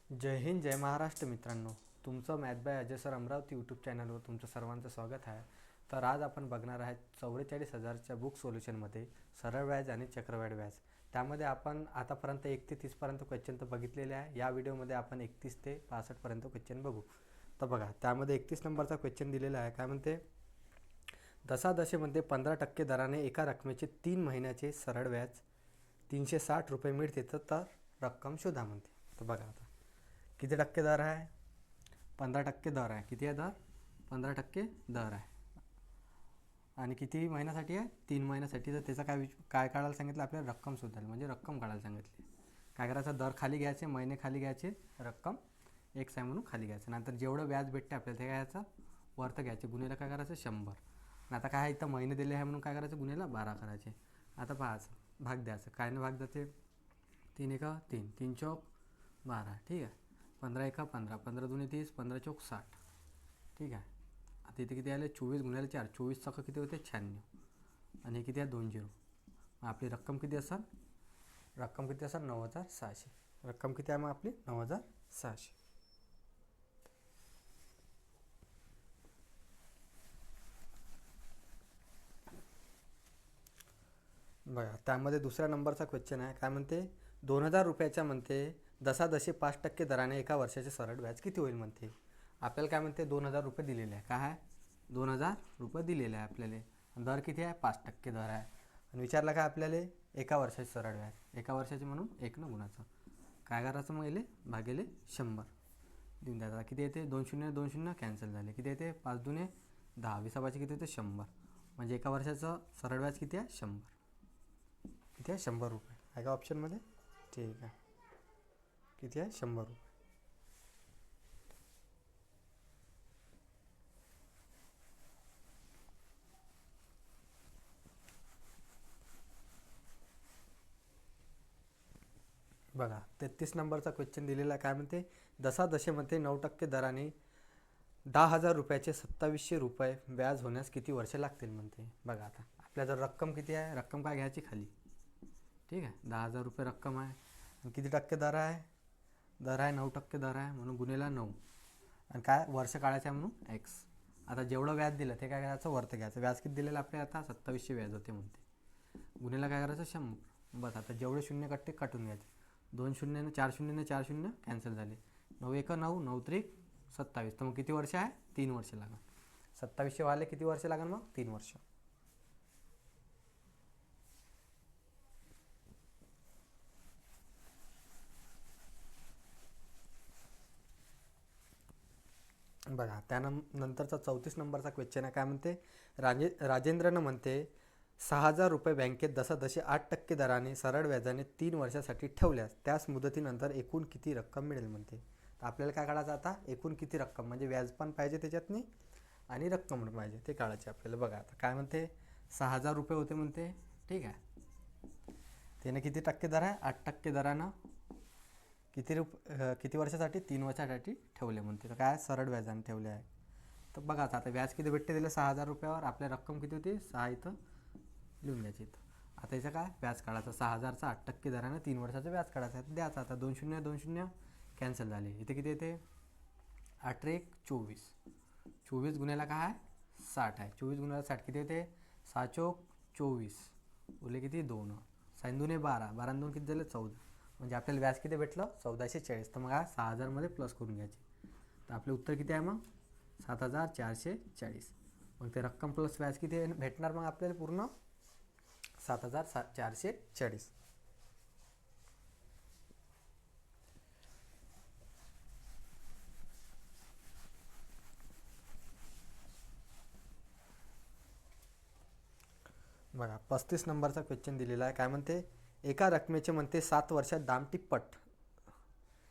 जय हिंद जय महाराष्ट्र मित्रांनो. तुमचं math by Ajay sir Amravati YouTube चॅनलवर तुमचं सर्वांचं स्वागत आहे. तर आज आपण बघणार आहे 44,000च्या बुक सोल्युशनमध्ये सरळ व्याज आणि चक्रवाढ व्याज. त्यामध्ये आपण आतापर्यंत 1 ते 30पर्यंत क्वेश्चन तर बघितलेले आहे. या व्हिडिओमध्ये आपण 31 ते 65पर्यंत क्वेश्चन बघू. तर बघा, त्यामध्ये 31 नंबरचा क्वेश्चन दिलेला आहे. काय म्हणते, दशादशेमध्ये 15% दराने एका रकमेचे 3 महिन्याचे सरळ व्याज 360 रुपये मिळते तर रक्कम शोधा म्हणते. तर बघा आता किती टक्के दर आहे, 15% दर आहे. किती आहे दर, 15% दर आहे. आणि किती महिन्यासाठी आहे, 3 महिन्यासाठी. तर त्याचा काय काढायला सांगितलं आपल्याला, रक्कम शोधायला, म्हणजे रक्कम काढायला सांगितली. काय करायचं, दर खाली घ्यायचे, महिने खाली घ्यायचे, रक्कम एक्स आहे म्हणून खाली घ्यायचं. नंतर जेवढं व्याज भेटते आपल्याला ते घ्यायचं, वरतं घ्यायचे, गुन्हेला काय करायचं 100. आणि आता काय इथं महिने दिले आहे म्हणून काय करायचं, गुन्हेला 12 करायचे. आता पाहायचं, भाग द्यायचं. काय ना भाग जाते, 3 एका 3, 3 चौक 12. ठीक आहे. 15 एका 15, 15 दुने 30, 15 चौक 60. ठीक आहे. आता इथे किती आले, 24 गुन्ह्याला 4, 24 चौक किती होते 96. आणि हे किती आहे 2 0. आपली रक्कम किती असेल, 9,600. रक्कम किती आहे मग आपली, 9,600. बघा, त्यामध्ये दुसऱ्या नंबरचा क्वेश्चन आहे. काय म्हणते, 2,000 रुपयाच्या म्हणते दशादशे 5% दराने एका वर्षाचे सरळ व्याज किती होईल म्हणते. आपल्याला काय म्हणते, 2,000 रुपये दिलेले आहे. काय आहे, 2,000 रुपये दिलेले आहे आपल्याला. दर किती आहे, 5% दर आहे. आणि विचारलं काय आपल्याला, एका वर्षाचे सरळ व्याज. एका वर्षाचे म्हणून 1 गुणाचं काय करायचं, मग येले भागेले 100 देऊन द्यायचा. किती येते, 2 0 2 0 कॅन्सल झाले. किती येते, 5 दुने 10, 20 किती होते 100. म्हणजे एका वर्षाचं सरळ व्याज किती आहे, 100. किती आहे, 100 रुपये आहे का ऑप्शनमध्ये. ठीक आहे, किती आहे, 100 रुपये. बघा, 33 नंबरचा क्वेश्चन दिलेला. काय म्हणते, दशादशेमध्ये 9% दराने 10,000 रुपयाचे 2700 रुपये व्याज होण्यास किती वर्षे लागतील म्हणते. बघा, आता आपल्या जर रक्कम किती आहे, रक्कम काय घ्यायची खाली. ठीक आहे, 10,000 रुपये रक्कम आहे. आणि किती टक्के दर आहे, दर आहे 9% दर आहे म्हणून गुन्हेला 9. आणि काय वर्ष काढायचं आहे म्हणून एक्स. आता जेवढं व्याज दिलं ते काय करायचं, वरतं घ्यायचं. व्याज किती दिलेलं आपल्याला, आता 2700 व्याज होते म्हणते. गुन्हेला काय करायचं 100. बस आता जेवढे शून्य कट्टे काटून घ्यायचे. 2 0 4 0 4 0 कॅन्सल झाले. 9 1 9, 9 3 27. तर मग किती वर्ष आहे, 3 वर्ष लागेल. 2700 वाले किती वर्ष लागेल मग, 3 वर्ष. बघा, त्यानंतरचा 34 नंबरचा क्वेश्चन आहे. काय म्हणते, राजेंद्रनं म्हणते 6,000 रुपये बँकेत दशादशे 8% दराने सरळ व्याजाने 3 वर्षासाठी ठेवल्यास त्यास मुदतीनंतर एकूण किती रक्कम मिळेल म्हणते. तर आपल्याला काय काढायचं आता, एकूण किती रक्कम, म्हणजे व्याज पण पाहिजे त्याच्यातनी आणि रक्कम पण पाहिजे, ते काढायचे आपल्याला. बघा, आता काय म्हणते, 6,000 रुपये होते म्हणते. ठीक आहे, त्याने किती टक्के दर आहे, 8% दरानं किती वर्षासाठी, 3 वर्षासाठी ठेवले म्हणते. तर काय सरळ व्याजाने ठेवले आहे. तर बघा, आता व्याज किती भेटते दिलं, 6,000 रुपयावर. आपल्या रक्कम किती होती, 6 इथं लिहून द्यायची इथं. आता याचं काय व्याज काढायचं, 6,000चा 8% दरानं 3 वर्षाचं व्याज काढायचं आहे. द्यायचं आता 2 0 2 0 कॅन्सल झाले. इथे किती येते, 8 1 24. 24 गुन्ह्याला काय आहे, 60 आहे. 24 गुन्ह्याला 60 किती येते, 6 चौक 24, उरले किती 2, 6 दुने 12, 12 2 किती झाले 14. म्हणजे आपल्याला व्याज किती भेटलं, 1440. तर मग 6,000मध्ये प्लस करून घ्यायचे. तर आपले उत्तर किती आहे मग, 7,440. मग ते रक्कम प्लस व्याज किती भेटणार मग आपल्याला, पूर्ण 7,440. बघा, 35 नंबरचा क्वेश्चन दिलेला आहे. काय म्हणते, एका रकमेचे म्हणते 7 वर्षात दाम तिप्पट,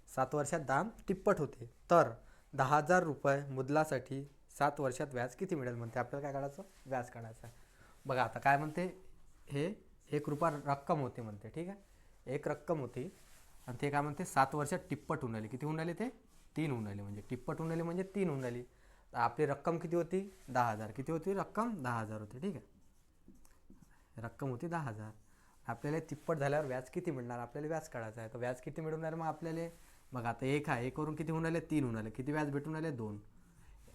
7 वर्षात दाम तिप्पट होते तर 10,000 रुपये मुदलासाठी 7 वर्षात व्याज किती मिळेल म्हणते. आपल्याला काय काढायचं, व्याज काढायचं आहे. बघा, आता काय म्हणते, हे 1 रुपया रक्कम होते म्हणते. ठीक आहे, 1 रक्कम होती आणि ते काय म्हणते 7 वर्षात तिप्पट होऊन राहिली. किती होऊन राहिले, ते 3 होऊन राहिले. म्हणजे तिप्पट होऊन राहिले म्हणजे 3 होऊन राहिली. तर आपली रक्कम किती होती, 10,000. किती होती रक्कम, 10,000 होती. ठीक आहे, रक्कम होती 10,000. आपल्याला तिप्पट झाल्यावर व्याज किती मिळणार, आपल्याला व्याज काढायचं आहे. तर व्याज किती मिळून राहिलं मग आपल्याला, मग आता एक आहे, एक वरून किती होऊन आले 3 होऊन आले, किती व्याज भेटून आले 2.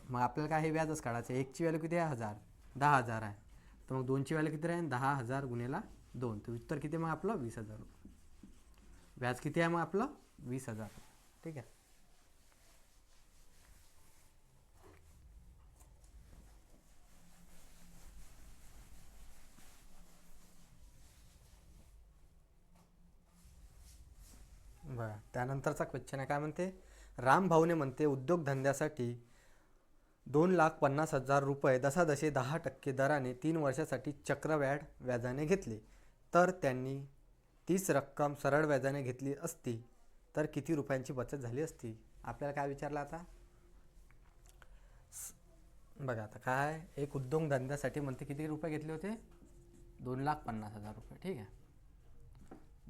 मग आपल्याला काय हे व्याजच काढायचं आहे. एकची व्हॅल्यू किती आहे 1000, 10,000 आहे. तर मग 2ची व्हॅल्यू किती राहील 10,000 गुणिले 2, तर उत्तर किती मग आपलं 20,000 रुपये. व्याज किती आहे मग आपलं 20,000. ठीक आहे. बरं, त्यानंतरचा क्वेश्चन आहे, काय म्हणते, रामभाऊने म्हणते उद्योगधंद्यासाठी 2,50,000 रुपये दशादशे 10% दराने 3 वर्षासाठी चक्रवाढ व्याजाने घेतले, तर त्यांनी तीच रक्कम सरळ व्याजाने घेतली असती तर किती रुपयांची बचत झाली असती. आपल्याला काय विचारलं आता बघा. आता काय, एक उद्योगधंद्यासाठी म्हणते किती रुपये घेतले होते 2,50,000 रुपये. ठीक आहे,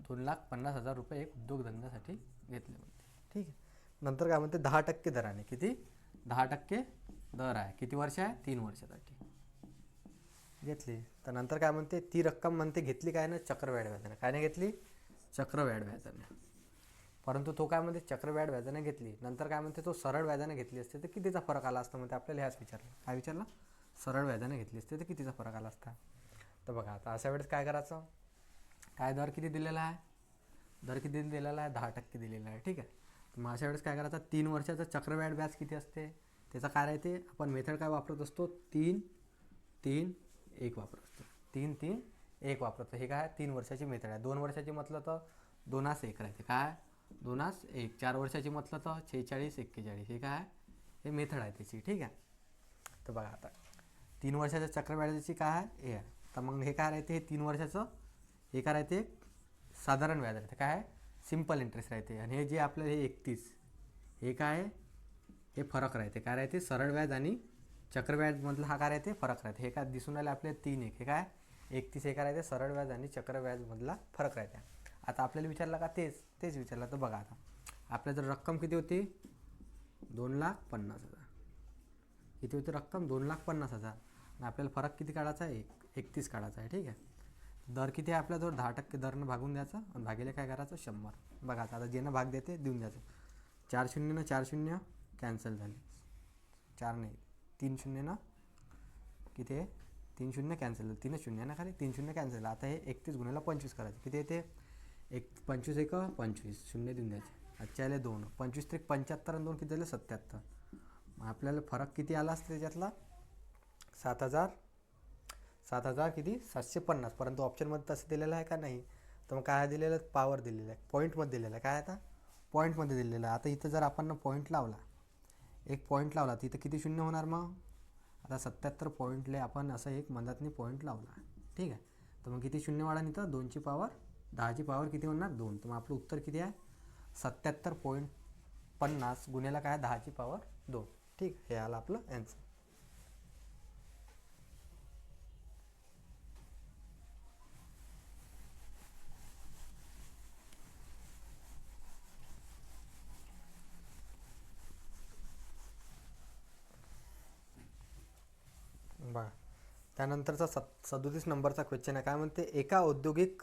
2,50,000 रुपये एक उद्योगधंद्यासाठी घेतले म्हणते. ठीक आहे. नंतर काय म्हणते 10% दराने, किती 10% दर आहे, किती वर्ष आहे 3 वर्षासाठी घेतली. तर नंतर काय म्हणते ती रक्कम म्हणते घेतली काय ना चक्रवाढ व्याजाने. काय नाही घेतली चक्रवाढ व्याजाने. परंतु तो काय म्हणते चक्रवाढ व्याजाने घेतली. नंतर काय म्हणते तो सरळ व्याजाने घेतली असते तर कितीचा फरक आला असता. म्हणते आपल्याला ह्याच विचारलं. काय विचारलं, सरळ व्याजाने घेतली असते तर कितीचा फरक आला असता. तर बघा आता अशा वेळेस काय करायचं, काय दर किती दिलेला आहे, दर किती दिलेला आहे 10% दिलेला आहे. ठीक आहे. तर मग अशा वेळेस काय करायचं, 3 वर्षाचं चक्रवाढ व्याज किती असते त्याचा काय राहते, आपण मेथड काय वापरत असतो 3-3-1 वापरत असतो. 3-3-1 वापरतो. हे काय 3 वर्षाची मेथड आहे. 2 वर्षाची म्हटलं तर 2-1 राहते. काय 2-1. 4 वर्षाची म्हटलं तर 46-41. हे काय हे मेथड आहे त्याची. ठीक आहे. तर बघा आता 3 वर्षाच्या चक्रवाढीची काय आहे हे आहे. तर मग हे काय राहते, हे 3 वर्षाचं हे काय राहते साधारण व्याज राहते. काय सिम्पल इंटरेस्ट राहते. आणि हे जे आपलं हे 31 हे काय हे फरक राहते. काय राहते सरळ व्याज आणि चक्रव्याजमधला हा काय राहते फरक राहते. हे काय दिसून आले आपले 3-1. हे काय 31 हे काय राहते सरळ व्याज आणि चक्रव्याजमधला फरक राहते. आता आपल्याला विचारलं का तेच विचारलं. तर बघा आता आपल्या जर रक्कम किती होती 2,50,000. किती होती रक्कम 2,50,000. आणि आपल्याला फरक किती काढायचा आहे 31 काढायचा आहे. ठीक आहे. दर किती आहे आपल्याजवळ 10% दरनं भागून द्यायचं आणि भागिले काय करायचं 100. बघा आता जेनं भाग देते देऊन द्यायचं. 4 शून्यनं 4 शून्य कॅन्सल झाले. 4 नाही 3 शून्यनं किती आहे 3 शून्य कॅन्सल झालं. 3 शून्य ना खाली 3 शून्य कॅन्सल. आता हे 31 गुणिले 25 करायचं. किती येते 25-1-25 शून्य देऊन द्यायचे. अच्छा आले 2. 25-75 आणि 2 किती झाले 77. मग आपल्याला फरक किती आला असतं त्याच्यातला 7,000 किती 750. परंतु ऑप्शनमध्ये तसं दिलेलं आहे का नाही. तर मग काय दिलेलं पॉवर दिलेलं आहे, पॉईंटमध्ये दिलेलं आहे. काय आता पॉईंटमध्ये दिलेलं आहे. आता इथं जर आपण पॉईंट लावला, एक पॉईंट लावला तर इथं किती शून्य होणार. मग आता 77 पॉईंटले आपण असं एक मधातनी पॉईंट लावला. ठीक आहे. तर मग किती शून्य वाढा इथं 2ची पॉवर 10ची पॉवर किती होणार 2. तर मग आपलं उत्तर किती आहे 77.50 गुन्ह्याला काय 10ची पॉवर 2. ठीक, हे आलं आपलं ॲन्सर. बघा त्यानंतरचा 37 नंबरचा क्वेश्चन आहे. काय म्हणते एका औद्योगिक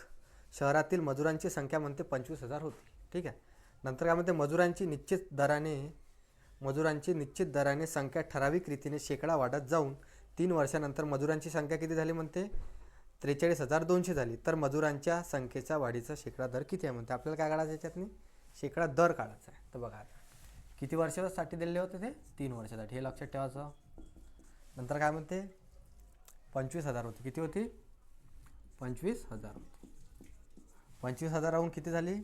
शहरातील मजुरांची संख्या म्हणते 25,000 होती. ठीक आहे. नंतर काय म्हणते मजुरांची निश्चित दराने संख्या ठराविक रीतीने शेकडा वाढत जाऊन 3 वर्षानंतर मजुरांची संख्या किती झाली म्हणते 43,200 झाली. तर मजुरांच्या संख्येचा वाढीचा शेकडा दर किती आहे म्हणते. आपल्याला काय काढायचं याच्यातनी शेकडा दर काढायचा आहे. तर बघा आता किती वर्षासाठी दिले होते ते 3 वर्षासाठी, हे लक्षात ठेवायचं. नंतर काय म्हणते 25,000 होती. किती होती 25,000 होती. 25,000 राहून किती झाली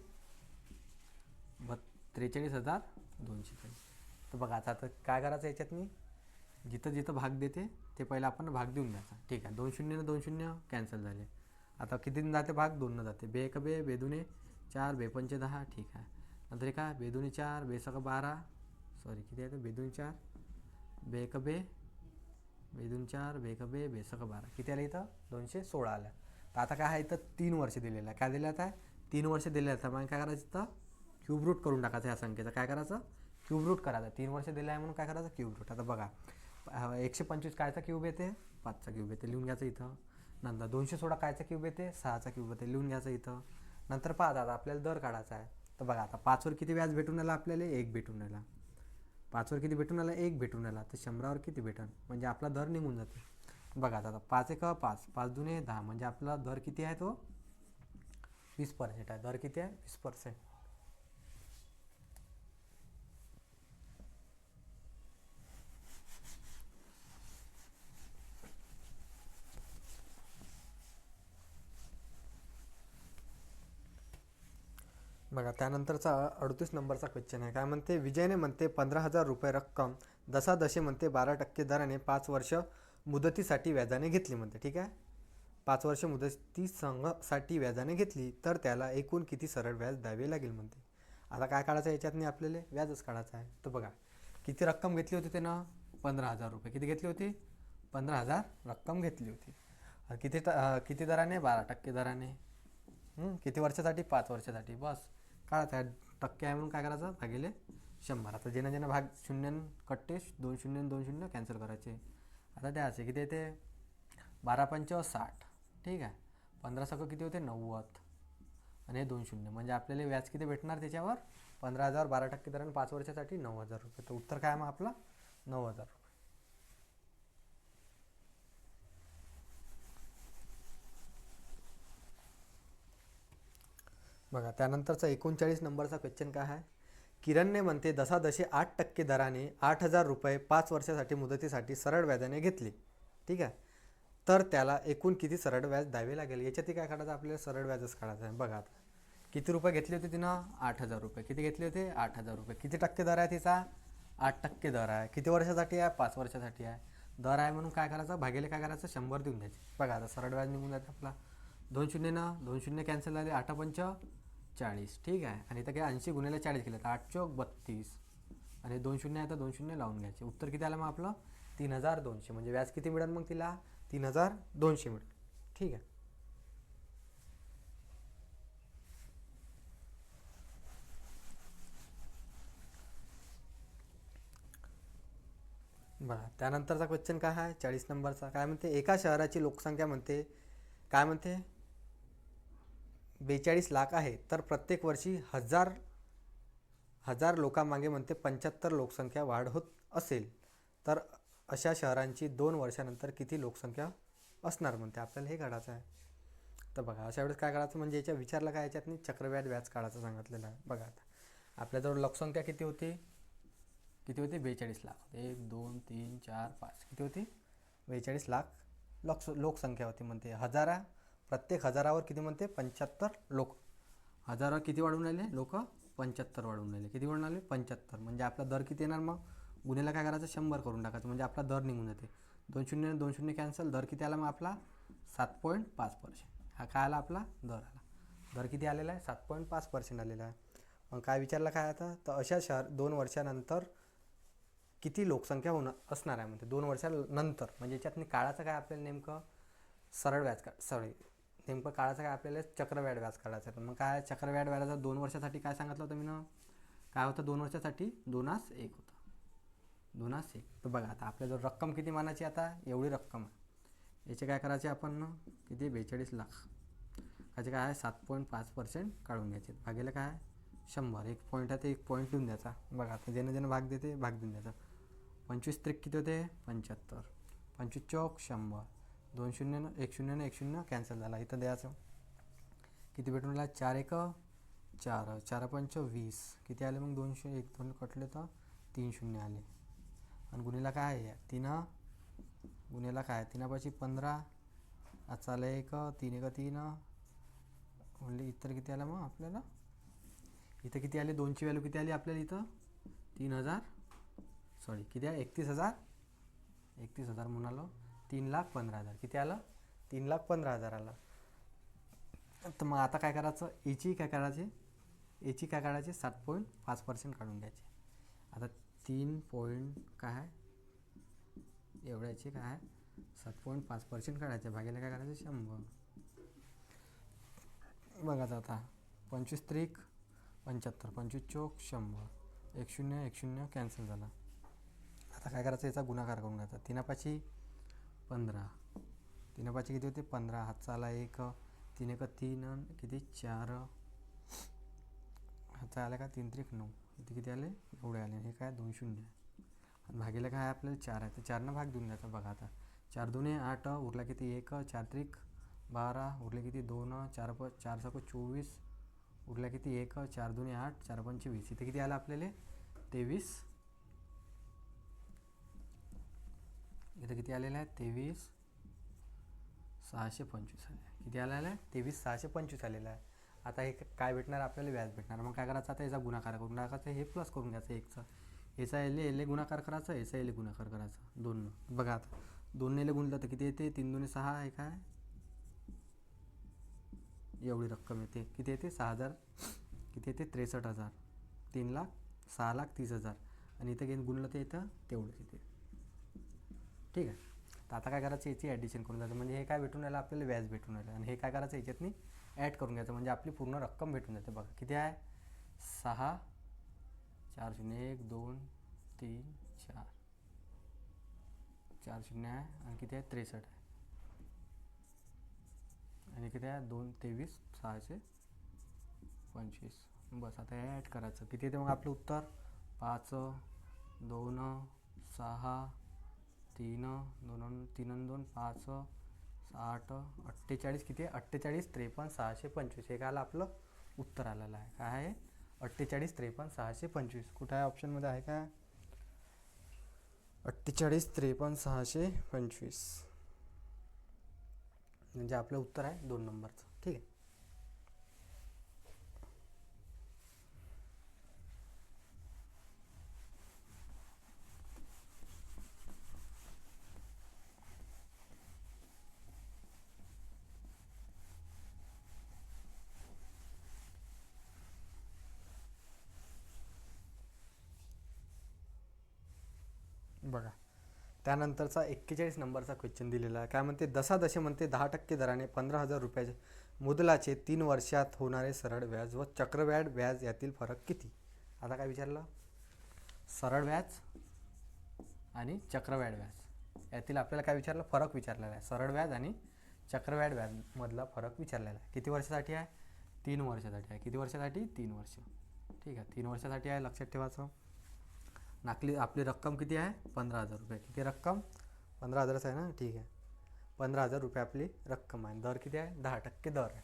43,200 झाली. तर बघा आता काय करायचं याच्यातनी जिथं जिथं भाग देते ते पहिलं आपण भाग देऊन द्यायचा. ठीक आहे. 2 शून्यनं 2 शून्य कॅन्सल झाले. आता कितीनं जाते भाग 2नं जाते. बे एक बे बेदुने 4 बेपंचे 10. ठीक आहे. नंतर हे काय बेदुने 4 बेसक 12 सॉरी किती आहे बेदुने 4 बे एक बे बेदून 4 बेक बे बेसक 12 किती आलं इथं 216 आलं. तर आता काय आहे इथं 3 वर्ष दिलेलं आहे. काय दिलं आता 3 वर्ष दिलेलं आहे. तर मग काय करायचं इथं क्यूब रूट करून टाकायचं. ह्या संख्येचं काय करायचं क्यूब रूट करायचं. 3 वर्ष दिलं आहे म्हणून काय करायचं क्यूब रूट. आता बघा 125 कायचा क्यूब येते 5चा क्यूब येते लिहून घ्यायचं इथं. नंतर 216 कायचा क्यूब येते 6चा क्यूब येते लिहून घ्यायचं इथं. नंतर 5 आता आपल्याला दर काढायचा आहे. तर बघा आता 5वर किती व्याज भेटून आला आपल्याला? 1 भेटून आला. 5वर किती भेटून आला? 1 भेटून आला. तर 100वर किती भेटन? म्हणजे आपला दर निघून जाते. बघा आता 5 एक 5, 5 दुने 10, म्हणजे आपला दर किती आहे? तो 20% आहे. दर किती आहे? 20%. बघा त्यानंतरचा 38 नंबरचा क्वेश्चन आहे. काय म्हणते? विजयने म्हणते 15,000 रुपये रक्कम दशादशे म्हणते 12% दराने 5 वर्ष मुदतीसाठी व्याजाने घेतली म्हणते. ठीक आहे. 5 वर्ष मुदतीसाठी व्याजाने घेतली तर त्याला एकूण किती सरळ व्याज द्यावे लागेल म्हणते. आता काय काढायचं याच्यात? नाही आपल्याला व्याजच काढायचं आहे. तर बघा किती रक्कम घेतली होती त्यानं? 15,000 रुपये. किती घेतली होती? 15,000 रक्कम घेतली होती. किती दराने? 12% दराने. किती वर्षासाठी? 5 वर्षासाठी. बस काढायचं आहे. टक्के आहे म्हणून काय करायचं? भागिले 100. आता ज्यांना ज्यांना भाग शून्य कट्टे 2 शून्य 2 शून्य कॅन्सल करायचे. आता द्यायचे किती येते? 12 पंच 60. ठीक आहे. 15 सगळं किती होते? 90. आणि हे 2 शून्य म्हणजे आपल्याला व्याज किती भेटणार त्याच्यावर? 15,000 12% दराने 5 वर्षासाठी 9,000 रुपये. तर उत्तर काय मग आपलं? 9,000 रुपये. बघा त्यानंतरचा 39 नंबरचा क्वेश्चन काय आहे? किरणने म्हणते दशादशे 8% दराने 8,000 रुपये 5 वर्षासाठी मुदतीसाठी सरळ व्याजाने घेतले. ठीक आहे. तर त्याला एकूण किती सरळ व्याज द्यावे लागेल? याच्यातही काय काढायचं आपल्याला? सरळ व्याजच काढायचं आहे. बघा आता किती रुपये घेतले होते तिनं? 8,000 रुपये. किती घेतले होते? 8,000 रुपये. किती टक्के दर आहे तिचा? 8% दर आहे. किती वर्षासाठी आहे? 5 वर्षासाठी आहे. दर आहे म्हणून काय करायचं? भागिले काय करायचं? 100 देऊन द्यायचे. बघा आता सरळ व्याज निघून जाते आपला. 2 शून्य ना 2 शून्य कॅन्सल झाले. 8 पंच 40. ठीक आहे. आणि इथं काय 80 गुणिले 40 केलं तर 8 चौक 32. आणि 2 शून्य आहे तर 2 शून्य लावून घ्यायचे. उत्तर किती आलं मग आपलं? 3,200. म्हणजे व्याज किती मिळेल मग तिला? 3,200 मिळेल. ठीक आहे. बघा त्यानंतरचा क्वेश्चन काय आहे? 40 नंबरचा. काय म्हणते? एका शहराची लोकसंख्या म्हणते काय म्हणते? 42 लाख आहे. तर प्रत्येक वर्षी हजार लोकांमागे म्हणते 75 लोकसंख्या वाढ होत असेल तर अशा शहरांची 2 वर्षानंतर किती लोकसंख्या असणार म्हणते. आपल्याला हे काढायचं आहे. तर बघा अशा वेळेस काय काढायचं? म्हणजे याच्या विचारला काय? याच्यात नाही चक्रव्याढ व्याज काढायचं सांगितलेलं आहे. बघा आता आपल्याजवळ लोकसंख्या किती होती? 42 लाख. 1 2 3 4 5 किती होती? 42 लाख लोकसंख्या होती म्हणते. प्रत्येक हजारावर किती म्हणते? 75 लोक. हजारावर किती वाढून राहिले? लोक 75 वाढून राहिले. किती वाढून आले? 75. म्हणजे आपला दर किती येणार मग? गुन्ह्याला काय करायचं? 100 करून टाकायचं. म्हणजे आपला दर निघून जाते. 2 शून्य 2 शून्य कॅन्सल. दर किती आला मग आपला? 7.5%. हा काय आला आपला? दर आला. दर किती आलेला आहे? 7.5% आलेला आहे. मग काय विचारलं काय आता? तर अशा 2 वर्षानंतर किती लोकसंख्या असणार आहे म्हणते. 2 वर्षानंतर म्हणजे याच्यात काळाचं काय आपल्याला नेमकं? सरळ व्याज नेमकं काळाचं काय आपल्याला? चक्रव्याढ व्याज काढायचं आहे. मग काय चक्रव्याढ व्याजाचं 2 वर्षासाठी काय सांगितलं होतं मी ना? काय होतं 2 वर्षासाठी? 2/1 होतं. 2/1. तर बघा आता आपल्याजवळ रक्कम किती मानायची? आता एवढी रक्कम आहे. याचे काय करायचे आपण? किती? 42 लाख. त्याचे काय आहे? 7.5% काढून घ्यायचे. भागेला काय आहे? 100. एक पॉईंट आहे ते एक पॉईंट देऊन द्यायचा. बघा आता ज्यानं भाग देते भाग देऊन द्यायचा. 25 त्रिक किती होते? 75. 25 चौक 100. 2 शून्य 1 शून्य 1 शून्य कॅन्सल झाला. इथं द्यायचं. किती भेटून आला? 4 1 4. 4 पंच 20. किती आले मग? 200. 1 2 कटले तर 3 शून्य आले. आणि गुन्हेला काय आहे? 3 गुन्हेला काय? 3 पाची 15. आजचा आला 1 3 1 3. म्हणजे इतर किती आला मग आपल्याला? इथं किती आले? 2ची व्हॅल्यू किती आली आपल्याला इथं? 3,000. सॉरी किती आहे? 31,000. 31,000 म्हणून आलो. 3,15,000. किती आलं? 3,15,000 आलं. तर मग आता काय करायचं? याची काय करायची? 7.5% काढून घ्यायचे. आता 3 पॉईंट काय आहे? एवढ्याची काय आहे? 7.5% काढायचे. भागेला काय करायचं? 100. बघा आता 25 त्रिक 75. 25 चौक 100. 1 शून्य 1 शून्य कॅन्सल झाला. आता काय करायचं? याचा गुणाकार करून घ्यायचा. 3 पाची 15. 3 पाची किती होते? 15. हातचा आला 1. 3 1 3. किती? 4. ह्याचा आला का 3 त्रिक 9, इथे किती आले एवढे आले, हे काय 2 शून्य आहे आणि भागीला काय आपल्याला 4 आहे, तर 4नं भाग देऊन द्यायचा. बघा आता 4 2 8, उरला किती 1, 4 त्रिक 12, उरले किती 2, 4 4 सक 24, उरला किती 1, 4 2 8, 4 5 20, इथे किती आलं आपल्याला 23, इथे किती आलेलं आहे 23 625 आले. किती आलेलं आहे 23 625 आलेलं आहे. आता हे काय भेटणार आपल्याला व्याज भेटणार. मग काय करायचं आता याचा गुणाकार करायचा, हे प्लस करून घ्यायचं एकचा, याचा एले गुणाकार करायचा, याचा एले गुणाकार करायचा 2. बघा आता 2 ने गुणलं तर किती येते 3 2 6 आहे काय एवढी रक्कम येते. किती येते 6000, किती येते 63,000, 3,06,30,000 आणि इथे घेऊन गुणलं तर येतं तेवढंच येते. ठीक आहे. तर आता काय करायचं याची ॲडिशन करून द्यायचं, म्हणजे हे काय भेटून राहिलं आपल्याला व्याज भेटून राहिलं आणि हे काय करायचं याच्यातनी ॲड करून घ्यायचं, म्हणजे आपली पूर्ण रक्कम भेटून जाते. बघा किती आहे 6 4 0 1 2 3 4 4 0 आहे आणि किती आहे 63 आहे आणि किती आहे 2 23 625. बस आता हे ॲड करायचं. किती येते मग आपलं उत्तर 5 2 6 3 2 3 2 5 8 48, किती आहे 48 53 625, हे काय आलं आपलं उत्तर आलेलं आहे. काय आहे 48 53 625. कुठं आहे ऑप्शनमध्ये आहे काय 48 53 625, म्हणजे आपलं उत्तर आहे 2 नंबरचं. ठीक आहे. बघा त्यानंतरचा 41 नंबरचा क्वेश्चन दिलेला आहे. काय म्हणते दशादशे म्हणते 10% दराने 15,000 रुपयाचे मुदलाचे 3 वर्षात होणारे सरळ व्याज व चक्रव्याढ व्याज यातील फरक किती. आता काय विचारलं सरळ व्याज आणि चक्रव्याढ व्याज यातील आपल्याला काय विचारलं फरक विचारलेला आहे. सरळ व्याज आणि चक्रव्याढ व्याज मधला फरक विचारलेला आहे. किती वर्षासाठी आहे 3 वर्षासाठी आहे. किती वर्षासाठी 3 वर्ष. ठीक आहे 3 वर्षासाठी आहे, लक्षात ठेवायचं. आपली रक्कम किती आहे 15,000 रुपये. किती रक्कम 15,000च आहे ना. ठीक आहे 15,000 रुपये आपली रक्कम आहे. दर किती आहे 10% दर आहे,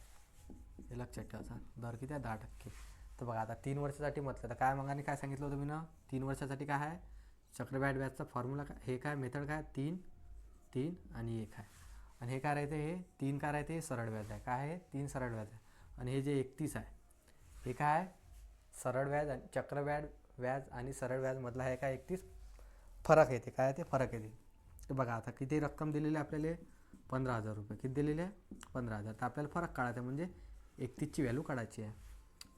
हे लक्षात ठेवायचं. दर किती आहे 10%. तर बघा आता 3 वर्षासाठी म्हटलं तर काय मगाने काय सांगितलं होतं मी ना 3 वर्षासाठी काय आहे चक्रव्याढ व्याजचा फॉर्म्युला काय, हे काय मेथड काय 3 3 आणि 1 आहे. आणि हे काय राहते हे 3 काय राहते हे सरळ व्याज आहे. काय आहे 3 सरळ व्याज आहे. आणि हे जे 31 आहे हे काय आहे सरळ व्याज आणि चक्रव्याढ व्याज आणि सरळ व्याज मधला आहे काय 31 फरक येते. काय ते फरक येते. तर बघा आता किती रक्कम दिलेली आहे आपल्याला 15,000 रुपये. किती दिलेले आहे 15,000. तर आपल्याला फरक काढायचा म्हणजे 31ची व्हॅल्यू काढायची आहे.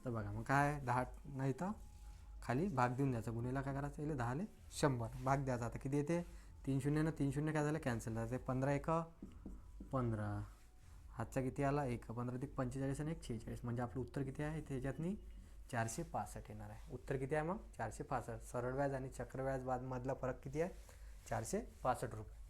तर बघा मग काय 10 नाही तर खाली भाग देऊन द्यायचा. गुन्हेला काय करायचं येईल 10 ले 100 भाग द्यायचा. आता किती येते 3 शून्य ना 3 शून्य काय झालं कॅन्सल झालं. 15 1 15 हातचा किती आला 1 15 अधिक 45 आणि 1 46, म्हणजे आपलं उत्तर किती आहे त्याच्यातनी 465 येणार आहे. उत्तर किती आहे मग 465. सरळ व्याज आणि चक्रव्याज मधला फरक किती आहे 465 रुपये.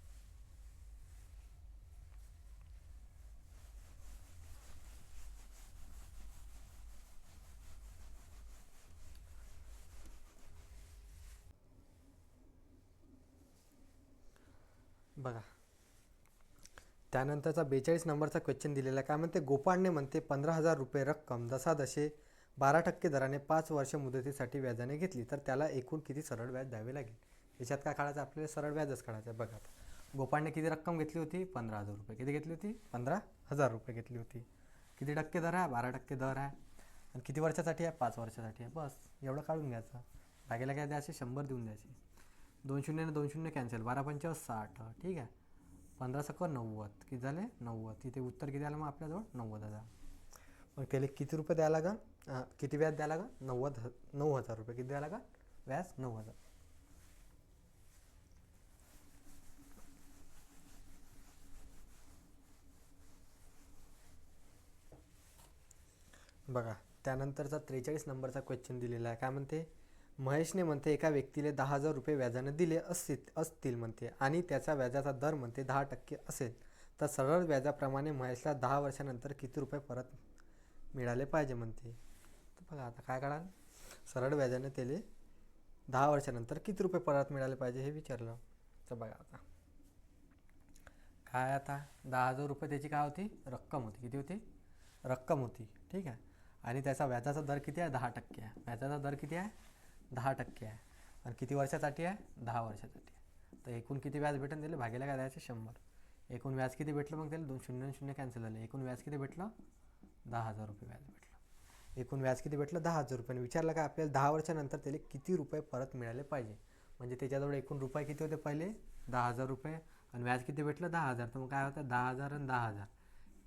बघा त्यानंतरचा 42 नंबरचा क्वेश्चन दिलेला काय म्हणते गोपाळने म्हणते 15,000 रुपये रक्कम जसाजसे 12% दराने 5 वर्ष मुदतीसाठी व्याजाने घेतली तर त्याला एकूण किती सरळ व्याज द्यावे लागेल. याच्यात काय काढायचं आपल्याला सरळ व्याजच काढायचं. बघा आता गोपाळने किती रक्कम घेतली होती 15,000 रुपये. किती घेतली होती 15,000 रुपये घेतली होती. किती टक्के दर आहे 12% दर आहे आणि किती वर्षासाठी आहे 5 वर्षासाठी आहे. बस एवढं काढून घ्यायचं. भागेला काय द्यायचे 100 देऊन द्यायचे. 2 शून्य ने 2 शून्य कॅन्सल 12 पंच 60. ठीक आहे 15 सक 90. किती झाले 90. तिथे उत्तर किती आलं मग आपल्याजवळ 90,000. मग त्याला किती रुपये द्यायला लागेल किती व्याज द्यायला लागेल 9,000 रुपये. किती द्यायला लागेल व्याज 9,000. बघा त्यानंतरचा 43 नंबरचा क्वेश्चन दिलेला आहे. काय म्हणते महेशने म्हणते एका व्यक्तीला 10,000 रुपये व्याजाने दिले असतील म्हणते आणि त्याचा व्याजाचा दर म्हणते 10% असेल तर सरळ व्याजाप्रमाणे महेशला 10 वर्षानंतर किती रुपये परत मिळाले पाहिजे म्हणते. तर बघा आता काय काढाल सरळ व्याजाने त्याला 10 वर्षानंतर किती रुपये परत मिळाले पाहिजे हे विचारलं. तर बघा आता काय, आता 10,000 रुपये त्याची काय होती, रक्कम होती. किती होती, रक्कम होती. ठीक आहे. आणि त्याचा व्याजाचा दर किती आहे, 10% आहे. व्याजाचा दर किती आहे, 10% आहे. आणि किती वर्षासाठी आहे, 10 वर्षासाठी आहे. तर एकूण किती व्याज भेटेल त्याला, भागीला काय द्यायचं, 100. एकूण व्याज किती भेटलं, मग त्याला 2 शून्य शून्य कॅन्सल झाले. एकूण व्याज किती भेटलं, 10,000 रुपये व्याज भेटलं. एकूण व्याज किती भेटलं, 10,000 रुपये. विचारलं का आपल्याला 10 वर्षानंतर त्याला किती रुपये परत मिळाले पाहिजे. म्हणजे त्याच्याजवळ एकूण रुपये किती होते पहिले, 10,000 रुपये, आणि व्याज किती भेटलं, 10,000. तर मग काय होतं, 10,000 आणि 10,000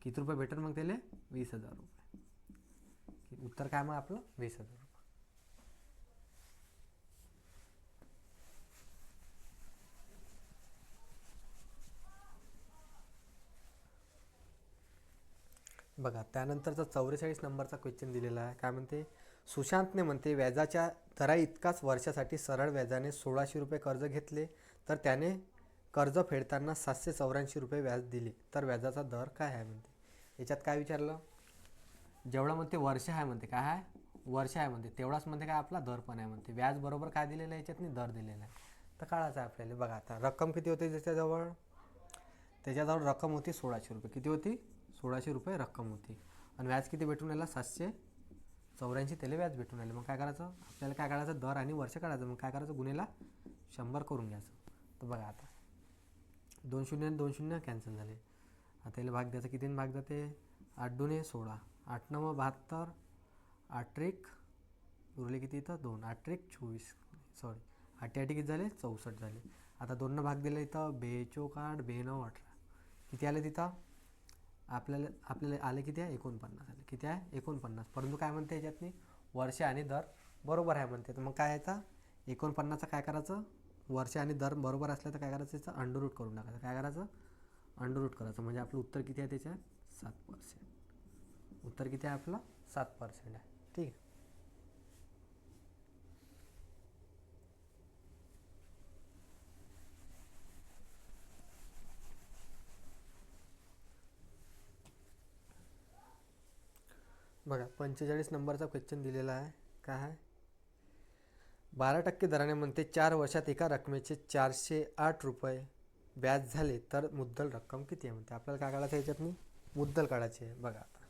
किती रुपये भेटेल मग त्याला, 20,000 रुपये. उत्तर काय मग आपलं, 20,000 रुपये. बघा त्यानंतरचा 44 नंबरचा क्वेश्चन दिलेला आहे. काय म्हणते, सुशांतने म्हणते व्याजाच्या दरा इतकाच वर्षासाठी सरळ व्याजाने 1,600 रुपये कर्ज घेतले, तर त्याने कर्ज फेडताना 784 रुपये व्याज दिले, तर व्याजाचा दर काय आहे म्हणते. याच्यात काय विचारलं, जेवढं म्हणते वर्ष आहे म्हणते, काय आहे, वर्ष आहे म्हणते, तेवढाच म्हणते काय आपला दर पण आहे म्हणते. व्याज बरोबर काय दिलेलं आहे याच्यात, दर दिलेला आहे. तर काढायचं आहे आपल्याला. बघा आता रक्कम किती होती त्याच्याजवळ रक्कम होती 1,600 रुपये. किती होती, 1,600 रुपये रक्कम होती. आणि व्याज किती भेटून आला, 784 त्याला व्याज भेटून आले. मग काय करायचं आपल्याला, काय काढायचं, दर आणि वर्ष काढायचं. मग काय करायचं, गुन्हेला 100 करून घ्यायचं. तर बघा आता 2 शून्य आणि 2 शून्य कॅन्सल झाले. आता याला भाग द्यायचा, कितीने भाग जाते, 8 2 16, 8 9 72, 8 1 उरले किती इथं 2, 8 1 24, सॉरी 8 8 किती झाले, 64 झाले. आता 2 भाग दिला इथं, 2 चोक 8, 2 9 18, किती आले तिथं आपल्याला आले किती आहे, 49 आले. किती आहे, 49. परंतु काय म्हणते याच्यातनी, वर्ष आणि दर बरोबर आहे म्हणते. तर मग काय आहे, 49चं काय करायचं, वर्ष आणि दर बरोबर असलं तर काय करायचं, याचं अंडररूट करून टाकायचं. काय करायचं, अंडररूट करायचं. म्हणजे आपलं उत्तर किती आहे त्याच्यात, 7%. उत्तर किती आहे आपलं, 7% आहे. ठीक आहे. बघा 45 नंबरचा क्वेश्चन दिलेला आहे. काय आहे, 12% दराने म्हणते 4 वर्षात एका रकमेचे 408 रुपये व्याज झाले, तर मुद्दल रक्कम किती आहे म्हणते. आपल्याला काय काढायचं याच्यातनी, मुद्दल काढायची आहे. बघा आता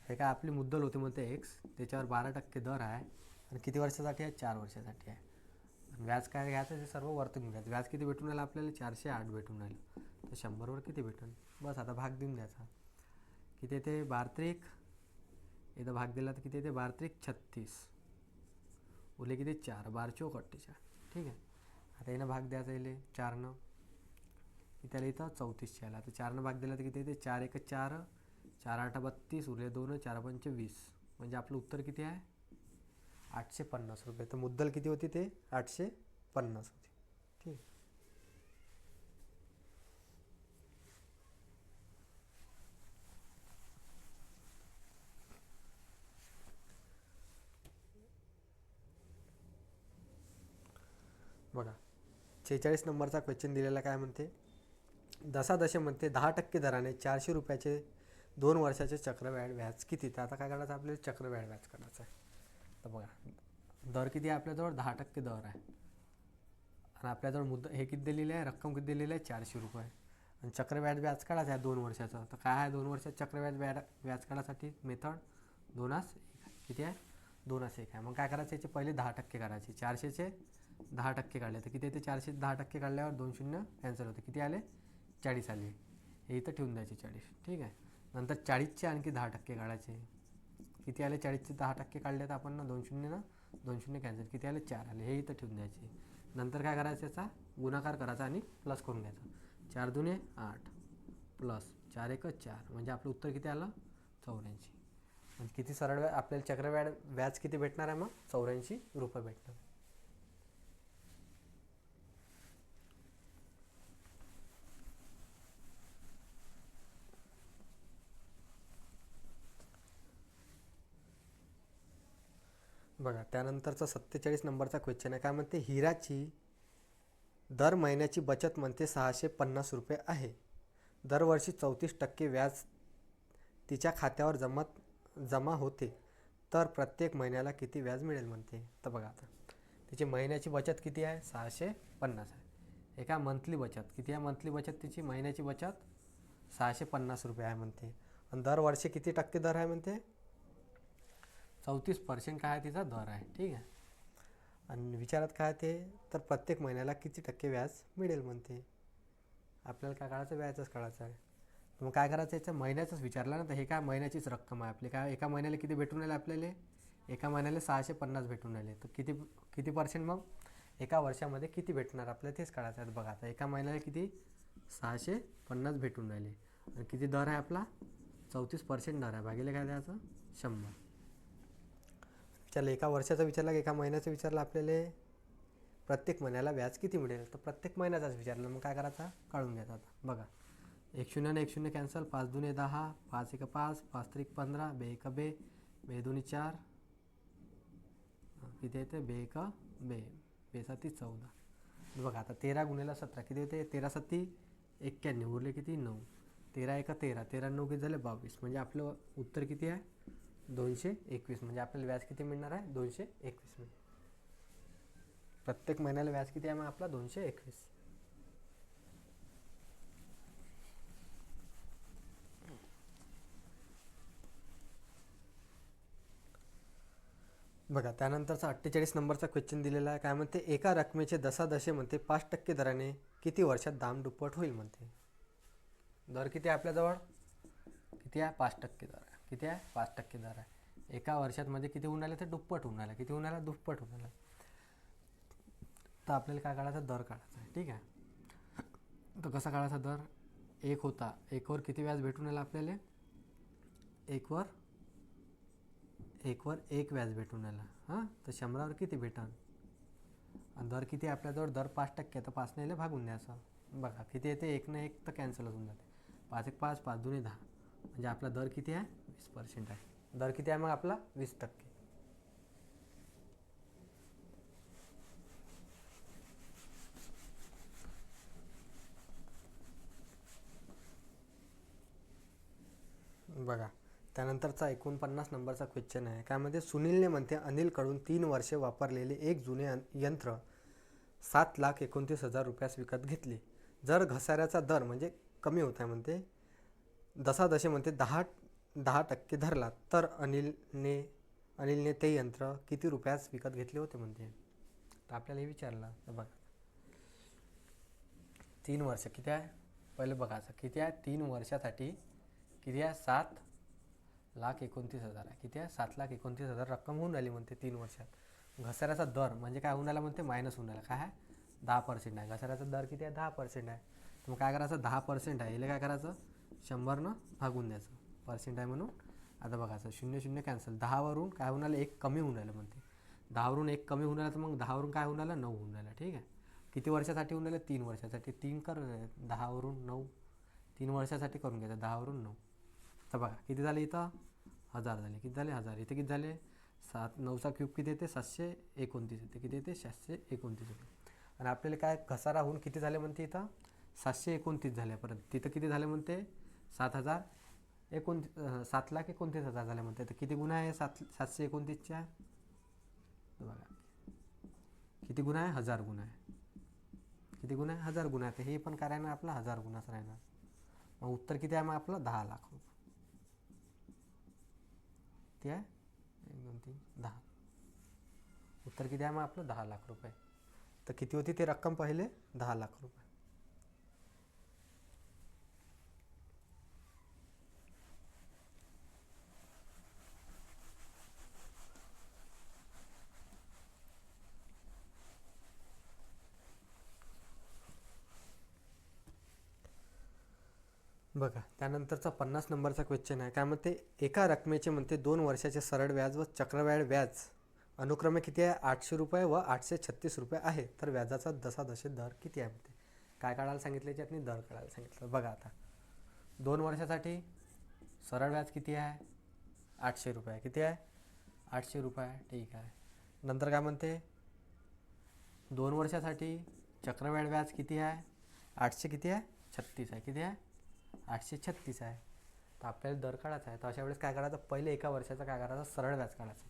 हे काय आपली मुद्दल होती म्हणते एक्स, त्याच्यावर 12% दर आहे, आणि किती वर्षासाठी आहे, 4 वर्षासाठी आहे. व्याज काय घ्यायचं ते सर्व वरतून घ्यायचं. व्याज किती भेटून राहिलं आपल्याला, 408 भेटून राहिलं. तर 100वर किती भेटून, बस आता भाग देऊन द्यायचा. किती येते, 12 इथं भाग दिला तर किती येते, 12 36, उरले किती 4, 12 चोक 48. ठीक आहे. आता यानं भाग द्यायचा येईल 4नं, त्याला इथं 34 आला. तर 4नं भाग दिला तर किती येते, 4 1 4, 4 8 32, उरले 2, 4 5 20. म्हणजे आपलं उत्तर किती आहे, 850 रुपये. तर मुद्दल किती होती, ते 850 होती. ठीक. बघा 46 नंबरचा क्वेश्चन दिलेला. काय म्हणते, दशादशे म्हणते 10% दराने 400 रुपयाचे 2 वर्षाचे चक्रवाढ व्याज किती. तर आता काय करायचं आपल्याला, चक्रवाढ व्याज करायचं आहे. तर बघा दर किती आहे आपल्याजवळ, 10% दर आहे, आणि आपल्याजवळ हे किती दिलेलं आहे, रक्कम किती दिलेली आहे, 400 रुपये. आणि चक्रवाढ व्याज काढायचं आहे 2 वर्षाचं. तर काय आहे, 2 वर्षात चक्रवाढ व्याज काढायसाठी मेथड 2 किती आहे, 2 आहे. मग काय करायचं, याचे पहिले 10% काढायचे. 400चे 10% काढले तर किती येते, 400 10% काढल्यावर 2 शून्य कॅन्सल होते. किती आले, 40 आले. हे इथं ठेवून द्यायचे 40. ठीक आहे. नंतर 40चे आणखी 10% काढायचे. किती आले, 40चे 10% काढले तर आपण 2 शून्य कॅन्सल, किती आले, 4 आले. हे इथं ठेवून द्यायचे. नंतर काय करायचं, याचा गुणाकार करायचा आणि प्लस करून घ्यायचा. 4 2 8 प्लस 4 1 4, म्हणजे आपलं उत्तर किती आलं, 84. म्हणजे किती सरळ आपल्याला चक्रवाढ व्याज किती भेटणार आहे, मग 84 रुपये भेटणार. बघा त्यानंतरचा 47 नंबरचा क्वेश्चन आहे. काय म्हणते, हिराची दर महिन्याची बचत म्हणते 650 रुपये आहे. दरवर्षी 34% व्याज तिच्या खात्यावर जमा होते, तर प्रत्येक महिन्याला किती व्याज मिळेल म्हणते. तर बघा आता तिची महिन्याची बचत किती आहे, 650 आहे. एका मंथली बचत किती आहे, मंथली बचत तिची महिन्याची बचत 650 रुपये आहे म्हणते. आणि दरवर्षी किती टक्के दर आहे म्हणते, 34% काय आहे तिचा दर आहे. ठीक आहे. आणि विचारात काय ते, तर प्रत्येक महिन्याला किती टक्के व्याज मिळेल म्हणते. आपल्याला काय काढायचं, व्याजच काढायचं आहे. मग काय करायचं, याचं महिन्याचंच विचारलं ना, तर हे काय महिन्याचीच रक्कम आहे आपली. काय एका महिन्याला किती भेटून राहिले आपल्याला, एका महिन्याला 650 भेटून राहिले. तर किती किती पर्सेंट, मग एका वर्षामध्ये किती भेटणार आपल्याला तेच काढायचं आहे. बघा आता एका महिन्याला किती 650 भेटून राहिले आणि किती दर आहे आपला, 34% दर आहे. भागिले काय द्यायचं, 100. विचारलं एका वर्षाचं, विचारलं एका महिन्याचं विचारलं आपल्याला, प्रत्येक महिन्याला व्याज किती मिळेल, तर प्रत्येक महिन्याचाच विचारलं. मग काय करायचा, काढून घ्यायचा. आता बघा 1 0 ने 1 0 कॅन्सल, 5 2 10, 5 1 5, 5 3 15, 2 1 2, 2 2 4, किती येते, 2 1 2, 2 7 14. बघा आता 13 गुणिले 17 किती होते, 13 7 91, उरले किती 9, 13 1 13, 13 9 किती झाले 22. म्हणजे आपलं उत्तर किती आहे, 221. म्हणजे आपल्याला व्याज किती मिळणार आहे, 221. प्रत्येक महिन्याला व्याज किती आहे मग आपला, 221. बघा त्यानंतरचा 48 नंबरचा क्वेश्चन दिलेला आहे. काय म्हणते, एका रकमेचे दशादशे म्हणते 5% दराने किती वर्षात दाम दुप्पट होईल म्हणते. दर किती आहे आपल्याजवळ, किती आहे, 5% दर आहे. किती आहे, 5% दर आहे. एका वर्षात म्हणजे किती होऊन राहिले, ते दुप्पट होऊन राहिलं. किती होऊन राहिलं, दुप्पट होऊन राहिलं. तर आपल्याला काय काढायचं, दर काढायचा आहे. ठीक आहे. तर कसा काढायचा दर, 1 होता, 1 वर किती व्याज भेटून राहिलं आपल्याला, 1 वर 1 व्याज भेटून राहिला. हां, तर 100वर किती भेटन, आणि दर किती आहे आपल्याजवळ, दर 5%. तर 5 ने भागून द्यायचं. बघा किती येते, 1 ने 1 तर कॅन्सल होऊन जाते. 5 1 5, 5 2 10. म्हणजे आपला दर किती आहे, 20% आहे. दर किती आहे मग आपला, 20%. बघा त्यानंतरचा 49 नंबरचा क्वेश्चन आहे. त्यामध्ये सुनीलने म्हणते अनिलकडून 3 वर्षे वापरलेले एक जुने यंत्र 7,29,000 रुपयास विकत घेतले. जर घसाऱ्याचा दर म्हणजे कमी होत आहे म्हणते, दशादशे म्हणते 10% धरला, तर अनिलने ते यंत्र किती रुपयास विकत घेतले होते म्हणते. तर आपल्याला हे विचारलं. तर बघा 3 वर्ष किती आहे, पहिले बघायचं किती आहे, 3 वर्षासाठी किती आहे, 7,29,000 आहे. किती आहे, 7,29,000 रक्कम होऊन राहिली म्हणते 3 वर्षात. घसाऱ्याचा दर म्हणजे काय होऊन राहिला म्हणते, मायनस होऊन राहिला. काय आहे, 10% आहे. घसाऱ्याचा दर किती आहे, 10% आहे. तर मग काय करायचं, 10% आहे, याला काय करायचं, 100नं भागून द्यायचं. पर्सेंट आहे म्हणून. आता बघायचं 0 0 कॅन्सल, 10वरून काय होऊन राहिलं, 1 कमी होऊन राहिलं म्हणते. 10वरून 1 कमी होऊन राहिलं, तर मग 10वरून काय होऊन राहिलं, 9 होऊन राहिलं. ठीक आहे. किती वर्षासाठी होऊन राहिलं, 3 वर्षासाठी. 3 कर, 10वरून 9, 3 वर्षासाठी करून घ्यायचं, 10वरून 9. तर बघा किती झाले, इथं 1000 झाले. किती झाले, 1000. इथे किती झाले, 7 9चा क्यूब किती येते, 729 येते. किती येते, 729 येते. आणि आपल्याला काय घसारा होऊन किती झाले म्हणते, इथं 729 झाले. परत तिथं किती झाले म्हणते, 7,29,000 झाले म्हणते. तर किती गुन्हा आहे 729च्या, बघा किती गुन्हा आहे, 1000 गुन्हा आहे. किती गुन्हा आहे, 1000 गुन्हा आहे. तर हे पण काय राहणार आपला, 1000 गुन्हाच राहणार. मग उत्तर किती आहे मग आपलं, 10 लाख रुपये. किती आहे, 1 2 3 10. उत्तर किती आहे मग आपलं, 10 लाख रुपये. तर किती होती ती रक्कम पहिले, 10 लाख रुपये. बघा त्यानंतरचा 50 नंबरचा क्वेश्चन आहे. काय म्हणते, एका रकमेचे म्हणते 2 वर्षाचे सरळ व्याज व चक्रवाढ व्याज अनुक्रमे किती आहे, 800 रुपये व 836 रुपये आहे. तर व्याजाचा दशादशे दर किती आहे म्हणते. काय काढायला सांगितलं, याच्यातनी दर काढायला सांगितलं. बघा आता 2 वर्षासाठी सरळ व्याज किती आहे, 800 रुपये. किती आहे, 800 रुपये. ठीक आहे. नंतर काय म्हणते, 2 वर्षासाठी चक्रवाढ व्याज किती आहे, 800 किती आहे, 36 आहे. किती आहे, 836 आहे. तर आपल्याला दर काढायचा आहे. तर अशा वेळेस काय करायचं, पहिले एका वर्षाचं काय करायचं, सरळ व्याज काढायचं.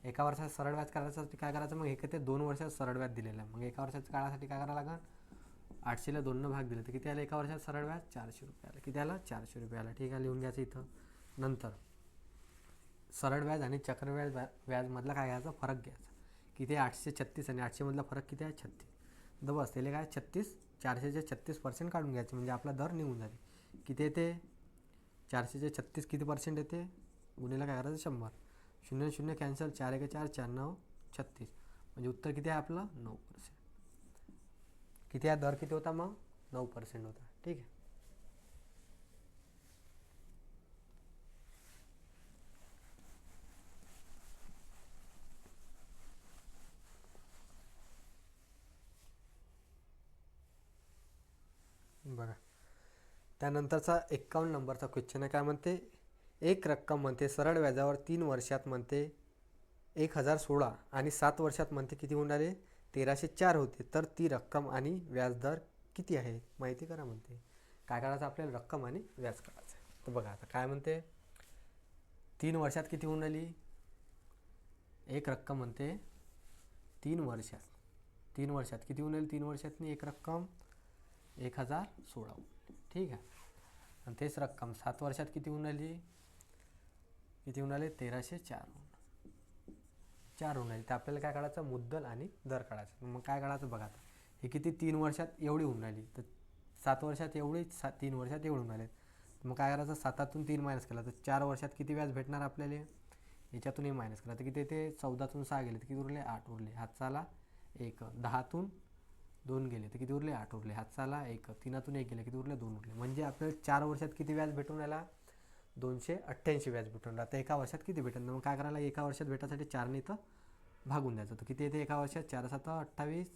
एका वर्षाचं सरळ व्याज काढायसाठी काय करायचं, मग एक ते 2 वर्षाचं सरळ व्याज दिलेलं आहे. मग एका वर्षाचं काढायसाठी काय करावं लागेल, 800ला 2 भाग दिले तर किती आलं एका वर्षात सरळ व्याज, 400 रुपये आलं. किती आलं, 400 रुपये आलं. ठीक आहे, लिहून घ्यायचं इथं. नंतर सरळ व्याज आणि चक्रव्याज व्याजमधला काय घ्यायचा, फरक घ्यायचा. किती आहे, 836 आणि 800मधला फरक किती आहे, 36. तर बस त्याला काय 36, 400चे 36% काढून घ्यायचे म्हणजे आपला दर निघून जाते. किती येते, 400चे 36 किती पर्सेंट येते, गुन्हेला काय करायचं 100. 0 0 कॅन्सल, 4 1 4, 4 9 36. म्हणजे उत्तर किती आहे आपलं, 9%. किती आहे दर, किती होता मग, 9% होता. ठीक आहे. बघा, त्यानंतरचा 51 नंबरचा क्वेश्चन आहे. काय म्हणते, एक रक्कम म्हणते सरळ व्याजावर 3 वर्षात म्हणते 1016 आणि 7 वर्षात म्हणते किती होणारे, 1304 होते. तर ती रक्कम आणि व्याजदर किती आहे माहिती करा म्हणते. काय करायचं आपल्याला, रक्कम आणि व्याज करायचं आहे. तर बघा आता काय म्हणते, 3 वर्षात किती होऊन राहिली, एक रक्कम म्हणते 3 वर्षात, 3 वर्षात किती होऊन राहिली, 3 वर्षातनी एक रक्कम 1016. ठीक आहे. आणि तेच रक्कम 7 वर्षात किती होऊन राहिली, किती होऊन राहिले, 1304 होऊन राहिली. तर आपल्याला काय काढायचं, मुद्दल आणि दर काढायचं. मग काय काढायचं बघा आता, हे किती 3 वर्षात एवढी होऊन राहिली, तर 7 वर्षात एवढी, 3 वर्षात एवढी होऊन राहिले. मग काय करायचं, 7तून 3 मायनस केला तर 4 वर्षात किती व्याज भेटणार आपल्याला, याच्यातून मायनस केला तर किती येते, 14तून 6 गेले तर किती उरले, 8 उरले. हातचा आला 1, 10तून 2 गेले तर किती उरले, 8 उरले. हातचा आला 1, 3तून 1 गेले किती उरले, 2 उरले. म्हणजे आपल्याला 4 वर्षात किती व्याज भेटून राहिला, 288 व्याज भेटून राहिला. तर एका वर्षात किती भेटेल, मग काय करायला, एका वर्षात भेटायसाठी 4ने तर भागून द्यायचं. तर किती येते एका वर्षात, 4 7 28,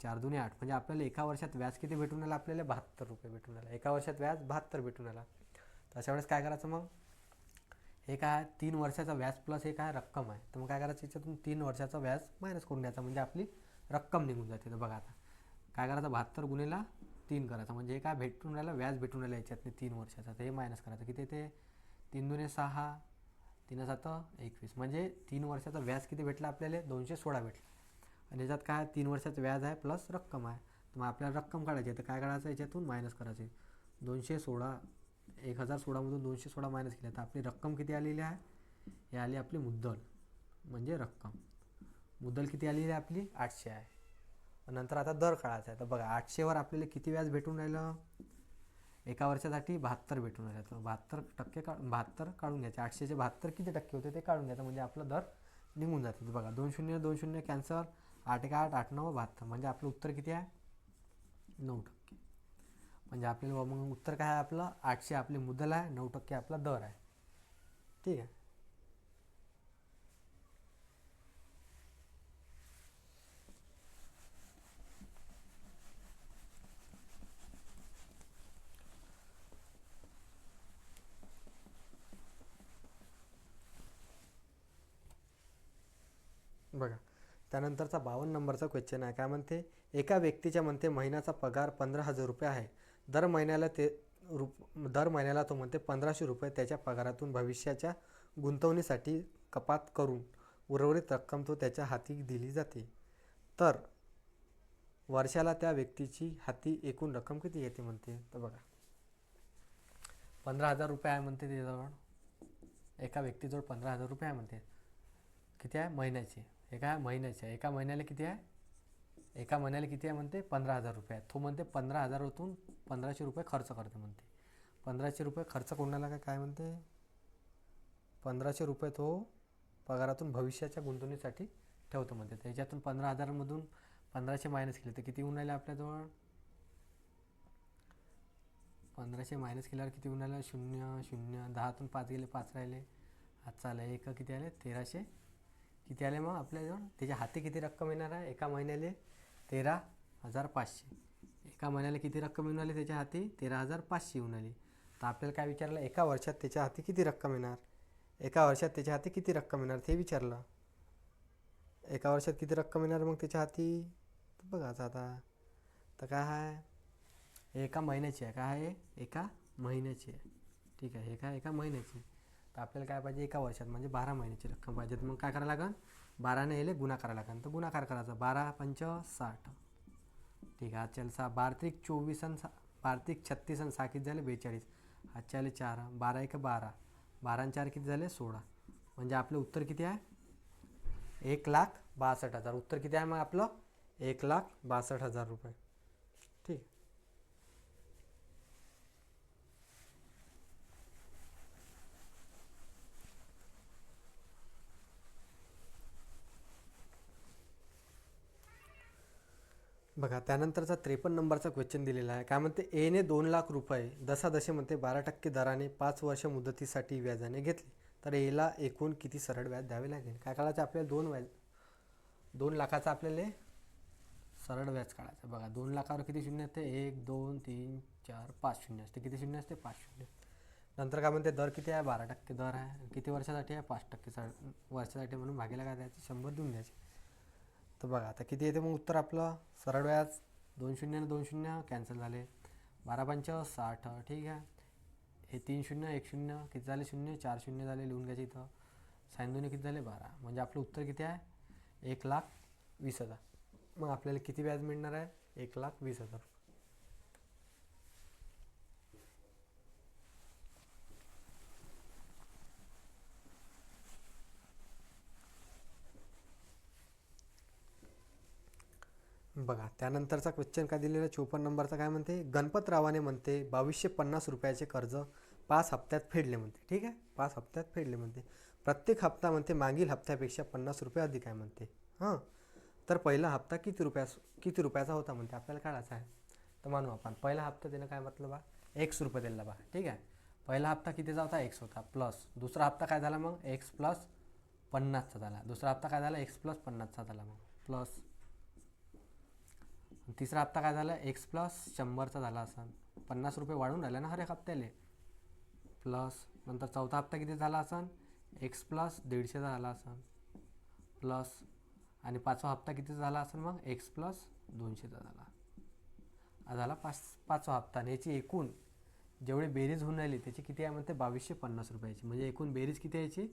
4 2 8. म्हणजे आपल्याला एका वर्षात व्याज किती भेटून राहिला, आपल्याला 72 रुपये भेटून राहिला. एका वर्षात व्याज 72 भेटून राहिला. तर अशा वेळेस काय करायचं, मग हे काय 3 वर्षाचा व्याज प्लस हे काय रक्कम आहे. तर मग काय करायचं, याच्यातून 3 वर्षाचा व्याज मायनस करून द्यायचा म्हणजे आपली रक्कम निघून जाते. तर बघा आता काय करायचं, 72 गुणिला 3 करायचं म्हणजे हे काय भेटून राहिलं, व्याज भेटून राहिलं याच्यातनी 3 वर्षाचा. तर हे मायनस करायचं, किती येते, 3 2 6, 3 7 21. म्हणजे 3 वर्षाचा व्याज किती भेटला आपल्याला, 216 भेटला. आणि याच्यात काय 3 वर्षाचं व्याज आहे प्लस रक्कम आहे. तर मग आपल्याला रक्कम काढायची आहे. तर काय काढायचं, याच्यातून मायनस करायचे. 216, 1016मधून 216 मायनस केलं तर आपली रक्कम किती आलेली आहे, हे आली आपली मुद्दल म्हणजे रक्कम. मुद्दल किती आलेली आहे आपली, 800 आहे. नंतर आता दर काढायचा आहे. तर बघा 800वर आपल्याला किती व्याज भेटून राहिलं, एका वर्षासाठी 72 भेटून राहिलं. तर 72% 72 काढून घ्यायचे. 800चे 72 किती टक्के होते ते काढून घ्यायचं म्हणजे आपलं दर निघून जाते. तर बघा 2 0 2 0 कॅन्सल, 8 1 8, 8 9 72. म्हणजे आपलं उत्तर किती आहे, 9%. म्हणजे आपल्याला मग उत्तर काय आहे आपलं, 800 आपली मुद्दल आहे, 9% आपला दर आहे. ठीक आहे. बघा त्यानंतरचा 52 नंबरचा क्वेश्चन आहे. काय म्हणते, एका व्यक्तीच्या म्हणते महिन्याचा पगार 15,000 रुपये आहे. दर महिन्याला तो म्हणते 1500 रुपये त्याच्या पगारातून भविष्याच्या गुंतवणुकीसाठी कपात करून उर्वरित रक्कम तो त्याच्या हाती दिली जाते. तर वर्षाला त्या व्यक्तीची हाती एकूण रक्कम किती येते म्हणते. तर बघा 15,000 रुपये आहे म्हणते त्याच्याजवळ, एका व्यक्तीजवळ 15,000 रुपये आहे म्हणते. किती आहे, महिन्याचे. एका महिन्याचे आहे. एका महिन्याला किती आहे, एका महिन्याला किती आहे म्हणते, 15,000 रुपये आहे. तो म्हणते 15,000तून 1500 रुपये खर्च करते म्हणते. 1500 रुपये खर्च कोणाला काय म्हणते, 1500 रुपये तो पगारातून भविष्याच्या गुंतवणुकीसाठी ठेवतो म्हणते. त्याच्यातून 15,000मधून 1500 मायनस केले तर किती होऊन राहिले आपल्याजवळ, 1500 मायनस केल्यावर किती होऊन राहिलं, 0 0, 10तून 5 गेले 5 राहिले. हातचा आला 1, किती आले 1300 किती आले. मग आपल्याजवळ त्याच्या हाती किती रक्कम येणार आहे, एका महिन्याला 13,500. एका महिन्याला किती रक्कम येऊन आली त्याच्या हाती, 13,500 येऊन आली. तर आपल्याला काय विचारलं, एका वर्षात त्याच्या हाती किती रक्कम येणार, एका वर्षात त्याच्या हाती किती रक्कम येणार ते विचारलं. एका वर्षात किती रक्कम येणार मग त्याच्या हाती, बघायचं आता. तर काय आहे, एका महिन्याची आहे. काय आहे, एका महिन्याची आहे. ठीक आहे. हे काय एका महिन्याची, तर आपल्याला काय पाहिजे एका वर्षात म्हणजे 12 महिन्याची रक्कम पाहिजे. तर मग काय करायला लागेल, 12ने याला गुणाकार लागेल. तर गुणाकार करायचा, 12 पंच 60. ठीक आहे. आजच्याला 6 12 त्रिक 24 आणि 12 त्रिक 36 आणि 6 किती झाले 42. आजच्याला 4 12 एक 12, 12 आणि 4 किती झाले 16. म्हणजे आपलं उत्तर किती आहे 1,62,000. उत्तर किती आहे मग आपलं 1,62,000 रुपये. ठीक. बघा त्यानंतरचा 53 नंबरचा क्वेश्चन दिलेला आहे. काय म्हणते, एने 2,00,000 रुपये दशादशे म्हणते 12% दराने 5 वर्ष मुदतीसाठी व्याजाने घेतले, तर एला एकूण किती सरळ व्याज द्यावे लागेल. काय काढायचं आपल्याला 2 लाखाचा आपल्याला सरळ व्याज काढायचं. बघा 2 लाखावर किती शून्य असते, 1 2 3 4 5 शून्य असते. किती शून्य असते 5 शून्य. नंतर काय म्हणते, दर किती आहे 12% दर आहे. किती वर्षासाठी आहे 5% वर्षासाठी, म्हणून भागीला काय द्यायचे 100 देऊन द्यायचे. तर बघा आता किती येते मग उत्तर आपलं सरळ व्याज. 2 शून्य 2 शून्य कॅन्सल झाले, 12 पंच 60. ठीक आहे. हे 3 शून्य 1 शून्य किती झाले शून्य, 4 शून्य झाले लिहून घ्यायचे इथं. साईन दोन्ही किती झाले 12. म्हणजे आपलं उत्तर किती आहे 1,20,000. मग आपल्याला किती व्याज मिळणार आहे 1,20,000. बघा त्यानंतरचा क्वेश्चन काय दिलेला 54 नंबरचा. काय म्हणते, गणपतरावाने म्हणते 2,250 रुपयाचे कर्ज 5 हप्त्यात फेडले म्हणते. ठीक आहे, 5 हप्त्यात फेडले म्हणते. प्रत्येक हप्ता म्हणते मागील हप्त्यापेक्षा 50 रुपये अधिक आहे म्हणते. हां, तर पहिला हप्ता किती रुपयाचा होता म्हणते आपल्याला काढायचा आहे. तर म्हणू आपण पहिला हप्ता देणं काय म्हटलं बा, एक्स रुपये दिला बा. ठीक आहे. पहिला हप्ता कितीचा होता एक्स होता, प्लस दुसरा हप्ता काय झाला मग एक्स प्लस 50चा झाला. दुसरा हप्ता काय झाला एक्स प्लस 50चा झाला, मग प्लस तिसरा हप्ता काय झाला एक्स प्लस 100चा झाला. असन 50 रुपये वाढून राहिला ना हर एक हप्त्याले, प्लस नंतर चौथा हप्ता किती झाला असन एक्स प्लस 150चा झाला असन, प्लस आणि पाचवा हप्ता किती झाला असेल मग एक्स प्लस 200चा झाला. हा झाला पाचवा हप्ता. आणि याची एकूण जेवढी बेरीज होऊन राहिली त्याची किती आहे म्हणते 2,250 रुपयाची. म्हणजे एकूण बेरीज किती आहे याची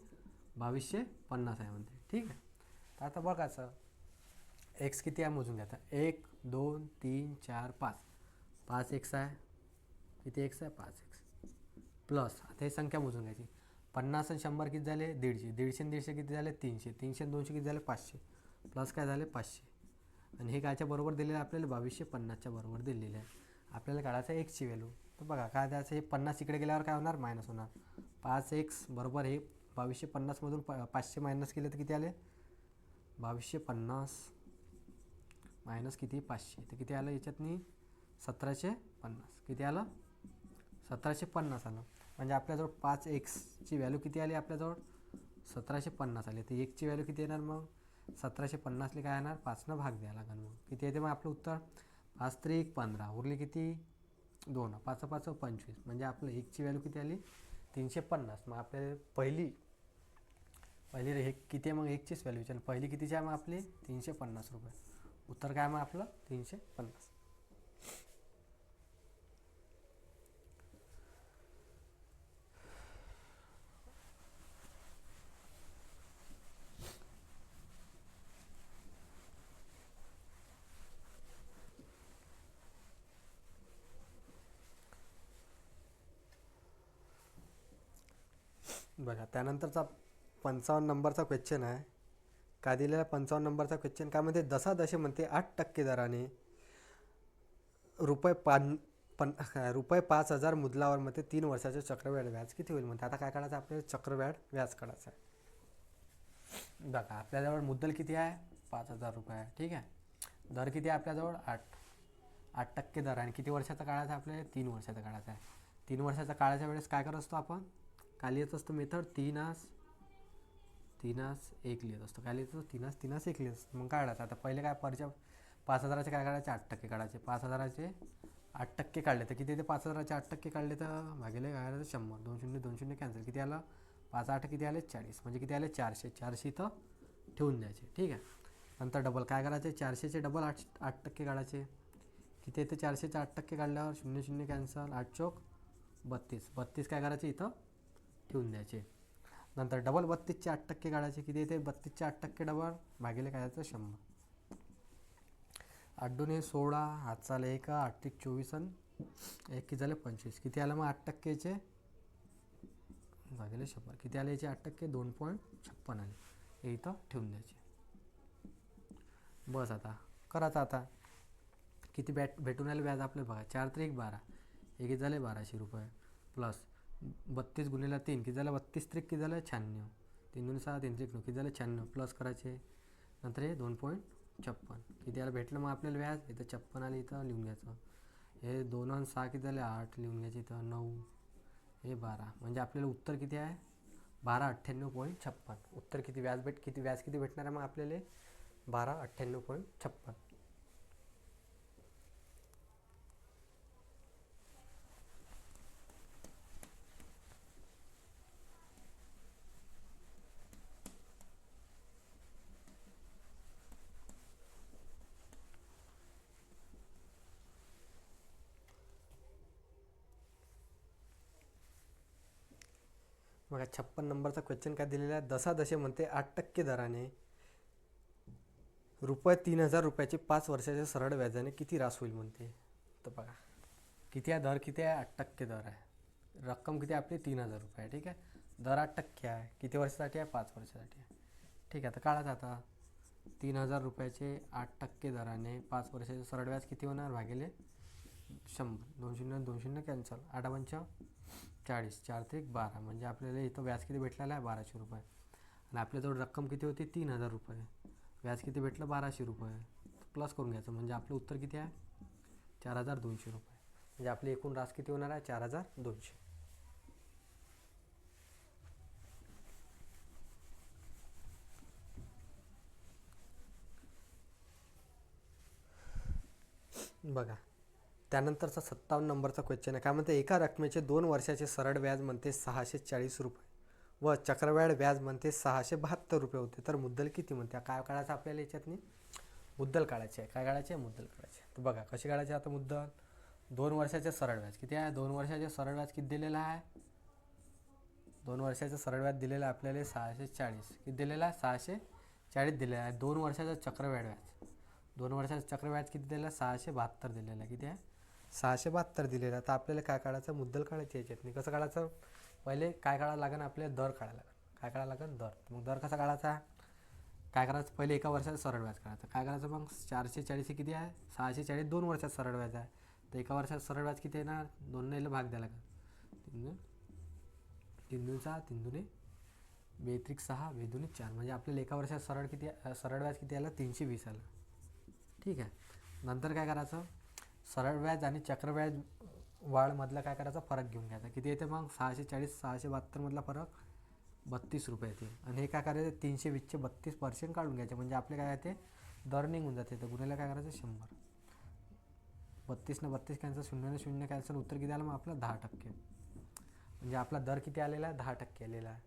2,250 आहे म्हणते. ठीक आहे. तर आता बघायचं एक्स किती आहे मोजून घ्या. 1 2 3 4 5, 5 एक्स आहे. किती एक्स आहे 5 एक्स, प्लस आता हे संख्या मोजून घ्यायची. 50 आणि 100 किती झाले 150, 150 आणि 150 किती झाले 300, 300 आणि 200 किती झाले 500, प्लस काय झाले 500. आणि हे कायच्या बरोबर दिलेलं आहे आपल्याला 2,250च्या बरोबर दिलेलं आहे. आपल्याला काढायचं आहे एक्सची व्हॅल्यू. तर बघा काय द्यायचं, हे 50 इकडे गेल्यावर काय होणार मायनस होणार. 5 एक्स बरोबर हे 2,250मधून 500 मायनस केले तर किती आले 2,250 मायनस किती 500, तर किती आलं याच्यातनी 1,750. किती आलं 1,750 आलं. म्हणजे आपल्याजवळ 5 एक्सची व्हॅल्यू किती आली आपल्याजवळ 1,750 आली. तर एकची व्हॅल्यू किती येणार मग 1,750ला काय येणार 5नं भाग द्यायला लागेल. मग किती येते मग आपलं उत्तर 5 त्रिक 15 उरली किती 2, 5 5 25. म्हणजे आपलं एकची व्हॅल्यू किती आली 350. मग आपल्याला पहिली हे किती आहे मग एकचीच व्हॅल्यू विचार. पहिली कितीची आहे मग आपली 350 रुपये. उत्तर काय मग आपलं 350. बघा त्यानंतरचा 55 नंबरचा क्वेश्चन आहे. काय दिलेला 55 नंबरचा क्वेश्चन. काय म्हणते, दशादशे म्हणते 8% दराने रुपये 5,000 मुद्दलावर म्हणते 3 वर्षाचे चक्रवाढ व्याज किती होईल म्हणते. आता काय काढायचं आपल्याला चक्रवाढ व्याज काढायचं आहे. बघा आपल्याजवळ मुद्दल किती आहे 5,000 रुपये आहे. ठीक आहे. दर किती आहे आपल्याजवळ 8% दर. आणि किती वर्षाचा काढायचा आहे आपल्याला 3 वर्षाचा काढायचा आहे. 3 वर्षाचा काढायच्या वेळेस काय करत असतो आपण, काय लिहित असतो मेथड 3 1 लिहित असतो. काय लिहित असतो 3 1 लिहित असतो. मग काढायचं आता पहिले काय 5,000चे काय काढायचे 8% काढायचे. 5,000चे 8% काढले तर किती येते 5,000चे 8% काढले तर भागिले काय करायचं 100. 2 शून्य 2 शून्य कॅन्सल. किती आलं 5 8 किती आले 40. म्हणजे किती आले 400. 400 इथं ठेवून द्यायचे. ठीक आहे. नंतर डबल काय करायचे 400चे डबल 8% काढायचे. किती येते 400चे 8% काढल्यावर 0 0 कॅन्सल 8 चौक 32 32 काय करायचे इथं ठेवून द्यायचे. नंतर डबल 32चे 8% काढायचे. किती येते 32चे 8% डबल भागिले काय याचं 100. 8 2 16 हात चाले 1 8 3 24 आणि 1 किती झाले 25. किती आलं मग 8%चे भागिले 100 किती आले याचे 8% 2.56 आले. हे इथं ठेवून द्यायचे. बस आता करायचं. आता किती भेटून आले व्याज आपले बघा. 4 3 12 हे किती झाले 1200 रुपये प्लस 32 गुणिले 3 किती झालं 32 त्रिक किती झालं 96. 3 2 6 3 3 9 किती झालं 96 प्लस करायचे. नंतर हे 2.56 किती याला भेटलं मग आपल्याला व्याज. इथं 56 आले इथं लिहून घ्यायचं. हे 2 आणि 6 किती झाले 8 लिहून घ्यायचे. इथं 9 हे 12 म्हणजे आपल्याला उत्तर किती आहे 1298.56. उत्तर किती व्याज किती भेटणार आहे मग आपल्याला 1298.56. बघा 56 नंबरचा क्वेश्चन काय दिलेला आहे. दशादशे म्हणते 8% दराने रुपये 3000 रुपयाची 5 वर्षाच्या सरळ व्याजाने किती रास होईल म्हणते. तर बघा किती आहे दर किती आहे 8% दर आहे. रक्कम किती आपली 3000 रुपये आहे. ठीक आहे. दर 8% आहे. किती वर्षासाठी आहे 5 वर्षासाठी आहे. ठीक आहे. तर काढायचं आता 3000 रुपयाचे 8% दराने 5 वर्षाचे सरळ व्याज किती होणार भागिले 100. 2 0 कॅन्सल 8 5 40 4 3 12 म्हणजे आपल्याला इथं व्याज किती भेटलेलं आहे 1200 रुपये. आणि आपल्याजवळ रक्कम किती होती 3000 रुपये. व्याज किती भेटलं 1200 रुपये. प्लस करून घ्यायचं म्हणजे आपलं उत्तर किती आहे 4200 रुपये. म्हणजे आपली एकूण रास किती होणार आहे 4200. बघा त्यानंतरचा 57 नंबरचा क्वेश्चन आहे. काय म्हणते एका रकमेचे 2 वर्षाचे सरळ व्याज म्हणते 640 रुपये व चक्रवाढ व्याज म्हणते 672 रुपये होते. तर मुद्दल किती म्हणते. काय काढायचं आपल्याला याच्यातनी मुद्दल काढायचे आहे. काय काढायचे मुद्दल काढायचे. तर बघा कशी काढायचे आता मुद्दल. 2 वर्षाचे सरळ व्याज किती आहे 2 वर्षाचे सरळ व्याज किती दिलेलं आहे 2 वर्षाचं सरळ व्याज दिलेलं आहे आपल्याला 640. किती दिलेलं आहे 640 दिलेलं आहे. 2 वर्षाचं चक्रवाढ व्याज 2 वर्षाचं चक्रव्याज किती दिलेलं आहे 672 दिलेलं आहे. किती आहे 672 दिलेलं आहे. तर आपल्याला काय काढायचं मुद्दल काढायची याच्यातनी. कसं काढायचं पहिले काय काढायला लागेल आपल्याला दर काढायला लागेल. काय काढायला लागेल दर. मग दर कसा काढायचा काय करायचं पहिले एका वर्षाचं सरळ व्याज काढायचं. काय करायचं मग 440 किती आहे 640 2 वर्षात सरळ व्याज आहे. तर एका वर्षात सरळ व्याज किती येणार 2 ने भाग द्यायला लागेल. 3 2 6 3 2 2 त्रिक 6 2 2 4 म्हणजे आपल्याला एका वर्षात सरळ व्याज किती आलं 320 आलं. ठीक आहे. नंतर काय करायचं सरळ व्याज आणि चक्रव्याज वाढमधला काय करायचा फरक घेऊन घ्यायचा. किती येते मग 640 672 मधला फरक 32 रुपये येते. आणि हे काय करायचं 320चे 32% काढून घ्यायचे म्हणजे आपले काय येते दर निघून जाते. तर गुन्ह्याला काय करायचं 100. 32 न 32 कॅन्सल 0 न 0 कॅन्सल उत्तर किती आलं मग आपलं 10%. म्हणजे आपला दर किती आलेला आहे 10% आलेला आहे.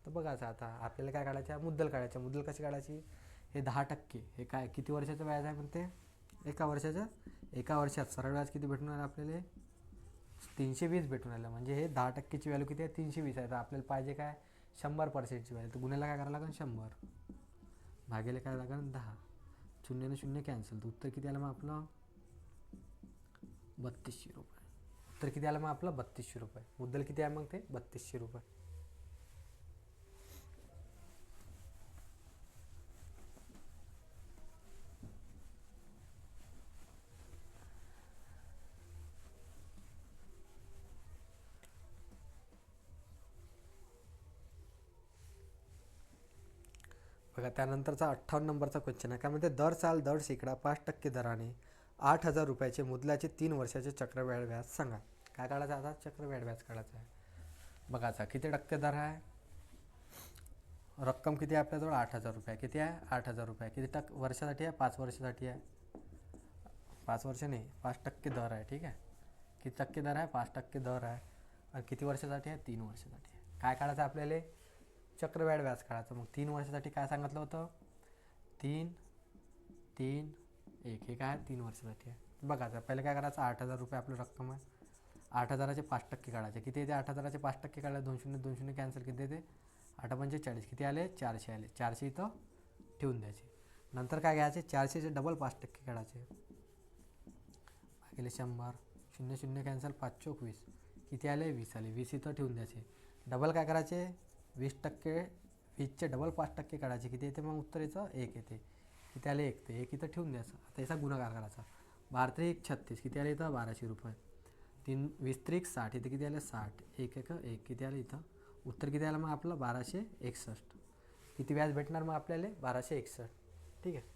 तर बघायचं आता आपल्याला काय काढायचं मुद्दल काढायचं. मुद्दल कशी काढायची हे 10% हे काय किती वर्षाचं व्याज आहे म्हणते एका वर्षात सरळ व्याज किती भेटणार आपल्याला 320 भेटून आलं. म्हणजे हे 10%ची व्हॅल्यू किती आहे 320 आहे. तर आपल्याला पाहिजे काय 100%ची व्हॅल्यू. तर गुन्ह्याला काय करायला लागेल 100 भागिले काय लागेल 10. 0 न 0 कॅन्सल. तर उत्तर किती आलं मग आपलं 3200 रुपये. उत्तर किती आलं मग आपलं 3200 रुपये. मुद्दल किती आहे मग ते 3200 रुपये. बघा त्यानंतरचा 58 नंबरचा क्वेश्चन आहे. काय म्हणते दर साल दर शेकडा 5% दराने 8000 रुपयाचे मुद्दलाचे 3 वर्षाचे चक्रवाढ व्याज सांगा. काय काढायचं आता चक्रवाढ व्याज काढायचं आहे. बघायचा किती टक्के दर आहे रक्कम किती आहे आपल्याजवळ 8000 रुपये. किती आहे 8000 रुपये. किती वर्षासाठी आहे 5 वर्षासाठी आहे. 5 वर्ष नाही 5% दर आहे. ठीक आहे. किती टक्के दर आहे 5% दर आहे. आणि किती वर्षासाठी आहे 3 वर्षासाठी आहे. काय काढायचं आपल्याला चक्रवाढ व्याज काढायचं. मग 3 वर्षासाठी काय सांगितलं होतं 3 3 1 हे काय 3 वर्षासाठी आहे. बघायचं पहिले काय करायचं 8000 रुपये आपलं रक्कम आहे 8,000चे 5% काढायचे. किती येते 8,000चे 5% काढले, 2 शून्य कॅन्सल, किती येते 8×45, किती आले 400 आले. 400 इथं ठेवून द्यायचे. नंतर काय घ्यायचे, 400चे डबल 5% काढायचे, भागिले 100, 0 कॅन्सल, 5×4 = 20, किती आले 20 आले. 20 इथं ठेवून द्यायचे. डबल काय करायचे, 20%, 20चे डबल 5% काढायचे, किती येते मग उत्तर याचं 1 येते. किती आले 1, ते 1 इथं ठेवून द्यायचं. आता याचा गुणाकार करायचा. 12×3 = 36, किती आले इथं 1200 रुपये. 20×3 = 60, इथे किती आले 60, 1×1 किती आले इथं उत्तर किती आलं मग आपलं 1261. किती व्याज भेटणार मग आपल्याला 1261. ठीक आहे.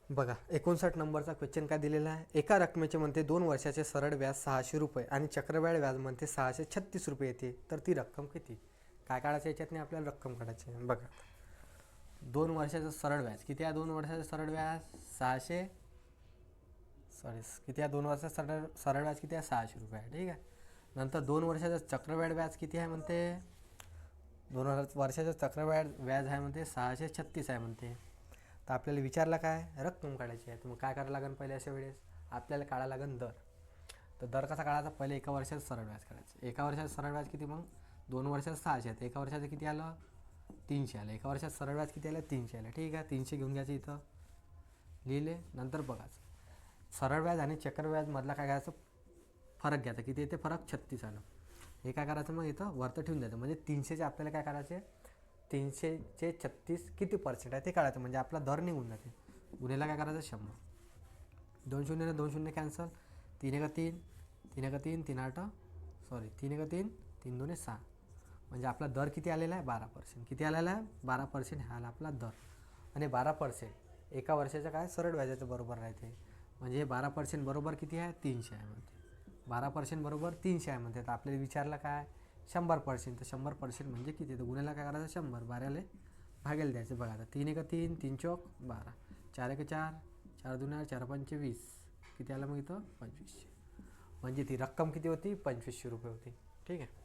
बघा 59 नंबरचा क्वेश्चन काय दिलेला आहे, एका रकमेचे म्हणते 2 वर्षाचे सरळ व्याज 600 रुपये आणि चक्रवाढ व्याज म्हणते 636 रुपये येते, तर ती रक्कम किती. काय काढायचं याच्यातने आपल्याला रक्कम काढायची आहे. बघा 2 वर्षाचं सरळ व्याज किती आहे, 2 वर्षाचं सरळ व्याज 600, किती आहे 2 वर्षाचं सरळ व्याज किती आहे 600 रुपये आहे. ठीक आहे. नंतर 2 वर्षाचं चक्रवाढ व्याज किती आहे म्हणते, 2 वर्षाचं चक्रवाढ व्याज आहे म्हणते 636 आहे म्हणते. तर आपल्याला विचारलं काय रक्कम काढायची आहे. तर मग काय करायला लागेल पहिले, अशा वेळेस आपल्याला काढायला लागेल दर. तर दर कसा काढायचा, पहिले एका वर्षाचं सरळ व्याज काढायचं. एका वर्षाचं सरळ व्याज किती, मग 2 वर्षाचं 600 आहे, एका वर्षाचं किती आलं 300 आलं. एका वर्षाचं सरळ व्याज किती आलं 300 आलं. ठीक आहे, 300 घेऊन घ्यायचं, इथं लिहिले. नंतर बघायचं सरळ व्याज आणि चक्रव्याज मधला काय करायचं फरक घ्यायचा, किती येते फरक 36 आलं. हे काय करायचं मग इथं वरतं ठेवून द्यायचं. म्हणजे 300चे आपल्याला काय करायचे, 300चे 36 किती पर्सेंट आहे ते काढायचं, म्हणजे आपला दर निघून जाते. गुन्हेला काय करायचं 100, 2 शून्य 2 शून्य कॅन्सल, 3×3 3×3 3×8 3×3 3×2 6, म्हणजे आपला दर किती आलेला आहे 12%. किती आलेला आहे 12% हा आला आपला दर. आणि 12% एका वर्षाचं काय सरळ व्याजाचं बरोबर राहते. म्हणजे हे 12% बरोबर किती आहे 300 आहे म्हणते. 12% बरोबर 300 आहे म्हणते. तर आपल्याला विचारलं काय 100%, तर 100% म्हणजे किती, तर गुन्ह्याला काय करायचं 100 12ले भागेल द्यायचं. बघा आता 3×3 3×4 12, 4×4 4×2 4×5 20, किती आलं मग इथं 2500. म्हणजे ती रक्कम किती होती 2500 रुपये होती. ठीक आहे.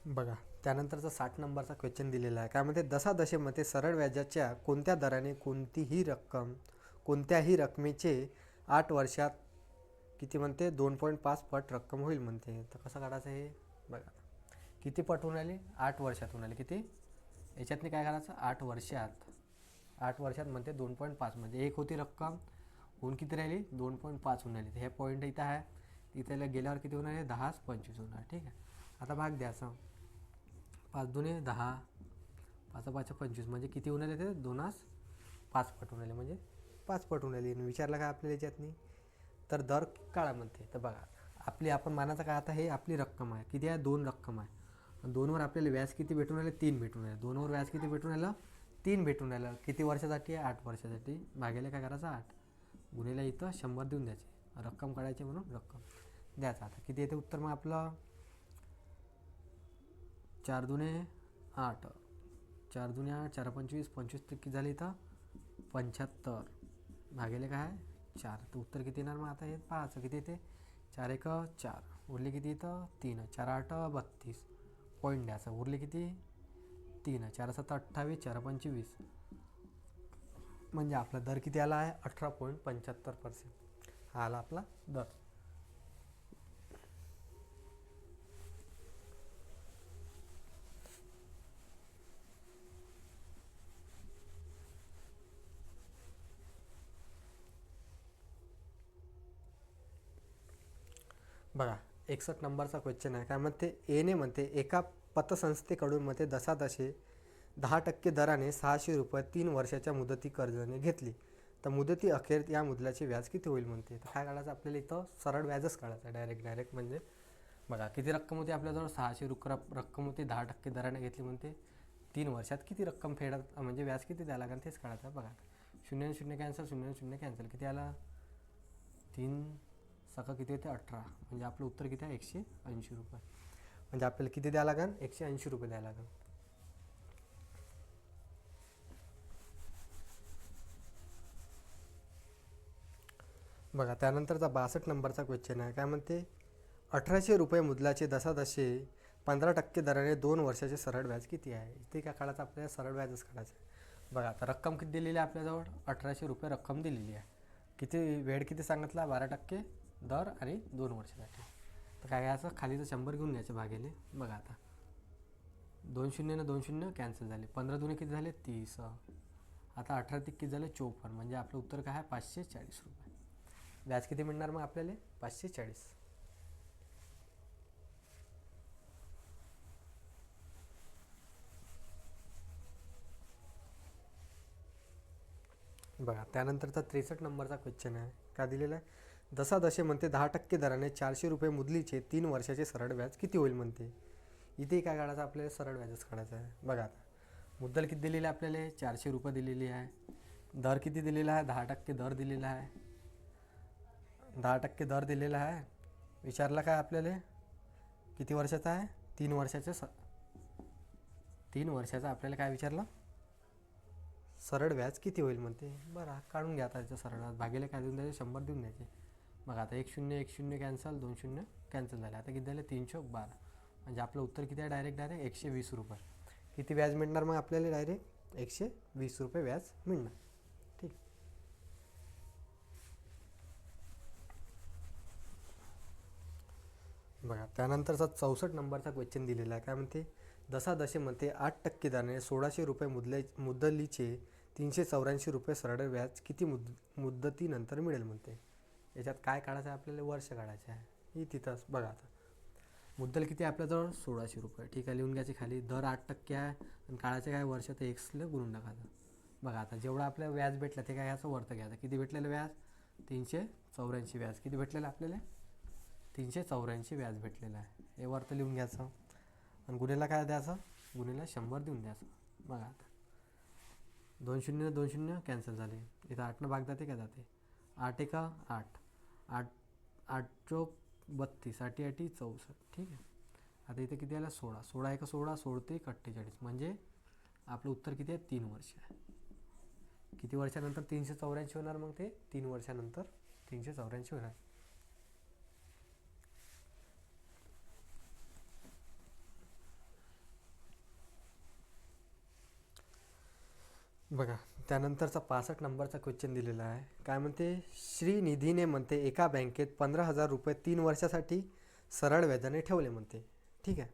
बघा त्यानंतरचा 60 नंबरचा क्वेश्चन दिलेला आहे. काय म्हणते, दशादशेमध्ये सरळ व्याजाच्या कोणत्या दराने कोणत्याही रकमेचे 8 वर्षात किती म्हणते 2.5 पट रक्कम होईल म्हणते. तर कसं काढायचं हे बघा, किती पट होऊन आली 8 वर्षात होऊन आली. किती याच्यातनी काय करायचं 8 वर्षात म्हणते 2.5, म्हणजे एक होती रक्कम होऊन किती राहिली 2.5 होऊन आली. हे पॉईंट इथं आहे, इथे गेल्यावर किती होणार आहे 10 25 होणार. ठीक आहे. आता भाग द्यायचा, 5×2 10, 5×5 25, म्हणजे किती होऊन आले ते 2×5 पट होऊन आले, म्हणजे 5 पट होऊन आली. विचारलं का आपल्याला याच्यातनी, तर दर काळा म्हणते. तर बघा आपण मानायचं का आता हे आपली रक्कम आहे, किती आहे 2 रक्कम आहे. 2वर आपल्याला व्याज किती भेटून आले 3 भेटून आले. 2वर व्याज किती भेटून आलं 3 भेटून आलं. किती वर्षासाठी आहे 8 वर्षासाठी. भागायला काय करायचं 8, गुन्हेला इथं 100 देऊन द्यायचे, रक्कम काढायची म्हणून रक्कम द्यायचा. आता किती येते उत्तर मग आपलं 4×2 8, 4×2 8 4×25 25, किती झाले इथं 75, भागेले काय 4. तर उत्तर किती येणार मग आता हे पाहायचं, किती येते 4×1 4, उरले किती इथं 3, 4×8 32, पॉईंट द्यायचा, उरले किती 3, 4×7 28 4×5 20, म्हणजे आपला दर किती आला आहे 18.75%. हा आला आपला दर. बघा 61 नंबरचा क्वेश्चन आहे. काय म्हणते, एने म्हणते एका पतसंस्थेकडून म्हणते दशादशे 10% दराने 600 रुपये 3 वर्षाच्या मुदती कर्जाने घेतली, तर मुदती अखेर या मुदलाचे व्याज किती होईल म्हणते. तर काय काढायचं आपल्याला इथं सरळ व्याजच काढायचं डायरेक्ट. म्हणजे बघा किती रक्कम होती आपल्याजवळ 600 रक्कम होती, 10% दराने घेतली म्हणते, 3 वर्षात किती रक्कम फेडत म्हणजे व्याज किती द्यायला लागेल तेच काढायचं. बघा 0 0 कॅन्सल, 0 0 कॅन्सल, किती आला 3 सका किती होते 18, म्हणजे आपलं उत्तर किती आहे 180 रुपये. म्हणजे आपल्याला किती द्यावं लागेल 180 रुपये द्यावं लागेल. बघा त्यानंतरचा 62 नंबरचा क्वेश्चन आहे. काय म्हणते 1800 रुपये मुद्दलाचे दशादशे 15% दराने 2 वर्षाचे सरळ व्याज किती आहे. इथे काय काढायचं आपल्याला सरळ व्याजच काढायचं आहे. बघा आता रक्कम किती दिलेली आहे आपल्याजवळ 1800 रुपये रक्कम दिलेली आहे. किती वेळ किती सांगितला 12% दर आणि 2 वर्षासाठी. तर काय घ्यायचं खालीचं 100 घेऊन घ्यायचे भागेले. बघा आता 2 शून्य ना 2 शून्य कॅन्सल झाले. 15 दुने किती झाले 30. आता 18 ते किती झाले 54. म्हणजे आपलं उत्तर काय आहे 540 रुपये. व्याज किती मिळणार मग आपल्याला 540. बघा त्यानंतरचा 63 नंबरचा क्वेश्चन आहे. काय दिलेला आहे दशादशे म्हणते 10% दराने 400 रुपये मुदलीचे 3 वर्षाचे सरळ व्याज किती होईल म्हणते. इथे काय काढायचं आपल्याला सरळ व्याजच काढायचं आहे. बघा आता मुद्दल किती दिलेली आहे आपल्याला 400 रुपये दिलेली आहे. दर किती दिलेला आहे 10% दर दिलेला आहे. 10% दर दिलेला आहे. विचारला काय आपल्याला किती वर्षाचा आहे 3 वर्षाचे 3 वर्षाचा आपल्याला काय विचारलं सरळ व्याज किती होईल म्हणते. बरं काढून घ्या आता त्याचं सरळ व्याज भागेले काय देऊन द्यायचे 100 देऊन द्यायचे. मग आता 1 शून्य 1 शून्य कॅन्सल 2 शून्य कॅन्सल झाले. आता किती झाले 312. म्हणजे आपलं उत्तर किती आहे डायरेक्ट 120 रुपये. किती व्याज मिळणार मग आपल्याला डायरेक्ट 120 रुपये व्याज मिळणार. ठीक. बघा त्यानंतरचा 64 नंबरचा क्वेश्चन दिलेला आहे. काय म्हणते दशादशे म्हणते 8% दराने 1600 रुपये मुद्दलीचे 384 रुपये सरळ व्याज किती मुदतीनंतर मिळेल म्हणते. याच्यात काय काढायचं आहे आपल्याला वर्ष काढायचं आहे. ही तिथंच बघा आता मुद्दल किती आहे आपल्याजवळ 1600 रुपये. ठीक आहे लिहून घ्यायचे खाली. दर 8% आहे आणि काढायचं काय वर्ष ते एक्सला गुणून टाकायचं. बघा आता जेवढं आपल्याला व्याज भेटलं ते काय घ्यायचं वरतं घ्यायचं. किती भेटलेलं व्याज 384 व्याज. किती भेटलेलं आपल्याला 384 व्याज भेटलेलं आहे. हे वरतं लिहून घ्यायचं आणि गुन्हेला काय द्यायचं गुन्हेला 100 देऊन द्यायचं. बघा आता 2 शून्य 2 शून्य कॅन्सल झाले. इथं 8 भाग जाते काय जाते 8 एका 8 8 8 चौक 32 8 8 64. ठीक आहे. आता इथे किती आला 16 16 एका 16 16 48. म्हणजे आपलं उत्तर किती आहे 3 वर्ष आहे. किती वर्षानंतर 384 होणार मग ते 3 वर्षानंतर 384 होणार. बघा त्यानंतरचा 65 नंबरचा क्वेश्चन दिलेला आहे. काय म्हणते श्रीनिधीने म्हणते एका बँकेत 15,000 रुपये 3 वर्षासाठी सरळ व्याजाने ठेवले म्हणते. ठीक आहे.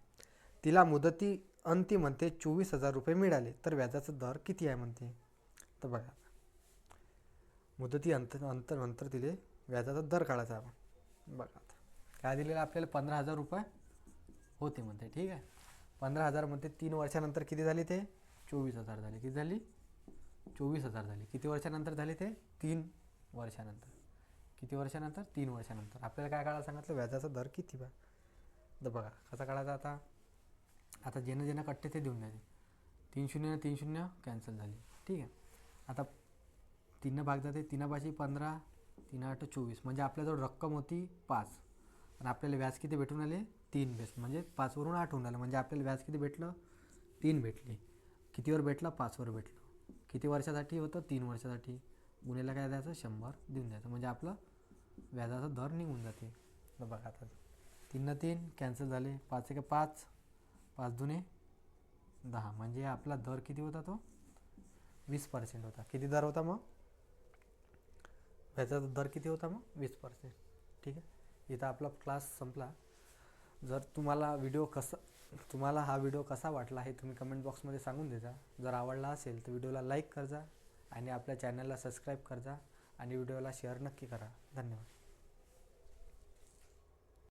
तिला मुदती अंती म्हणते 24,000 रुपये मिळाले तर व्याजाचा दर किती आहे म्हणते. तर बघा मुदती नंतर तिले व्याजाचा दर काढायचा आपण. बघा आता काय दिलेलं आपल्याला 15,000 रुपये होते म्हणते. ठीक आहे. 15,000 म्हणते 3 वर्षानंतर किती झाले ते 24,000 झाले. किती झाली 24,000 झाले. किती वर्षानंतर झाले ते 3 वर्षानंतर. किती वर्षानंतर 3 वर्षानंतर. आपल्याला काय काढायला सांगितलं व्याजाचा दर किती बा. तर बघा कसा काढायचा आता. आता ज्यानं ज्यानं कट्टे ते देऊन द्यायचे. 3 शून्य 3 शून्य कॅन्सल झाली. ठीक आहे. आता 3 भाग जाते 3 पाशी 15 3 8 24. म्हणजे आपल्याजवळ रक्कम होती 5 आणि आपल्याला व्याज किती भेटून आले 3 बेस. म्हणजे 5 वरून 8 होऊन आलं. म्हणजे आपल्याला व्याज किती भेटलं 3 भेटले. कितीवर भेटलं 5 वर भेटलं. किती वर्षासाठी होतं 3 वर्षासाठी. गुन्हेला काय द्यायचं 100 देऊन द्यायचं. म्हणजे आपलं व्याजाचा दर निघून जाते. तर बघा आता 3 3 कॅन्सल झाले. 5 1 5 5 दुने 10. म्हणजे आपला दर किती होता तो 20% होता. किती दर होता मग व्याजाचा दर किती होता मग 20%. ठीक आहे. इथं आपला क्लास संपला. जर तुम्हाला हा व्हिडिओ कसा वाटला हे तुम्ही कमेंट बॉक्समध्ये सांगून देजा. जर आवडला असेल तर व्हिडिओला लाईक करजा आणि आपल्या चॅनलला सबस्क्राईब करजा आणि व्हिडिओला शेअर नक्की करा. धन्यवाद.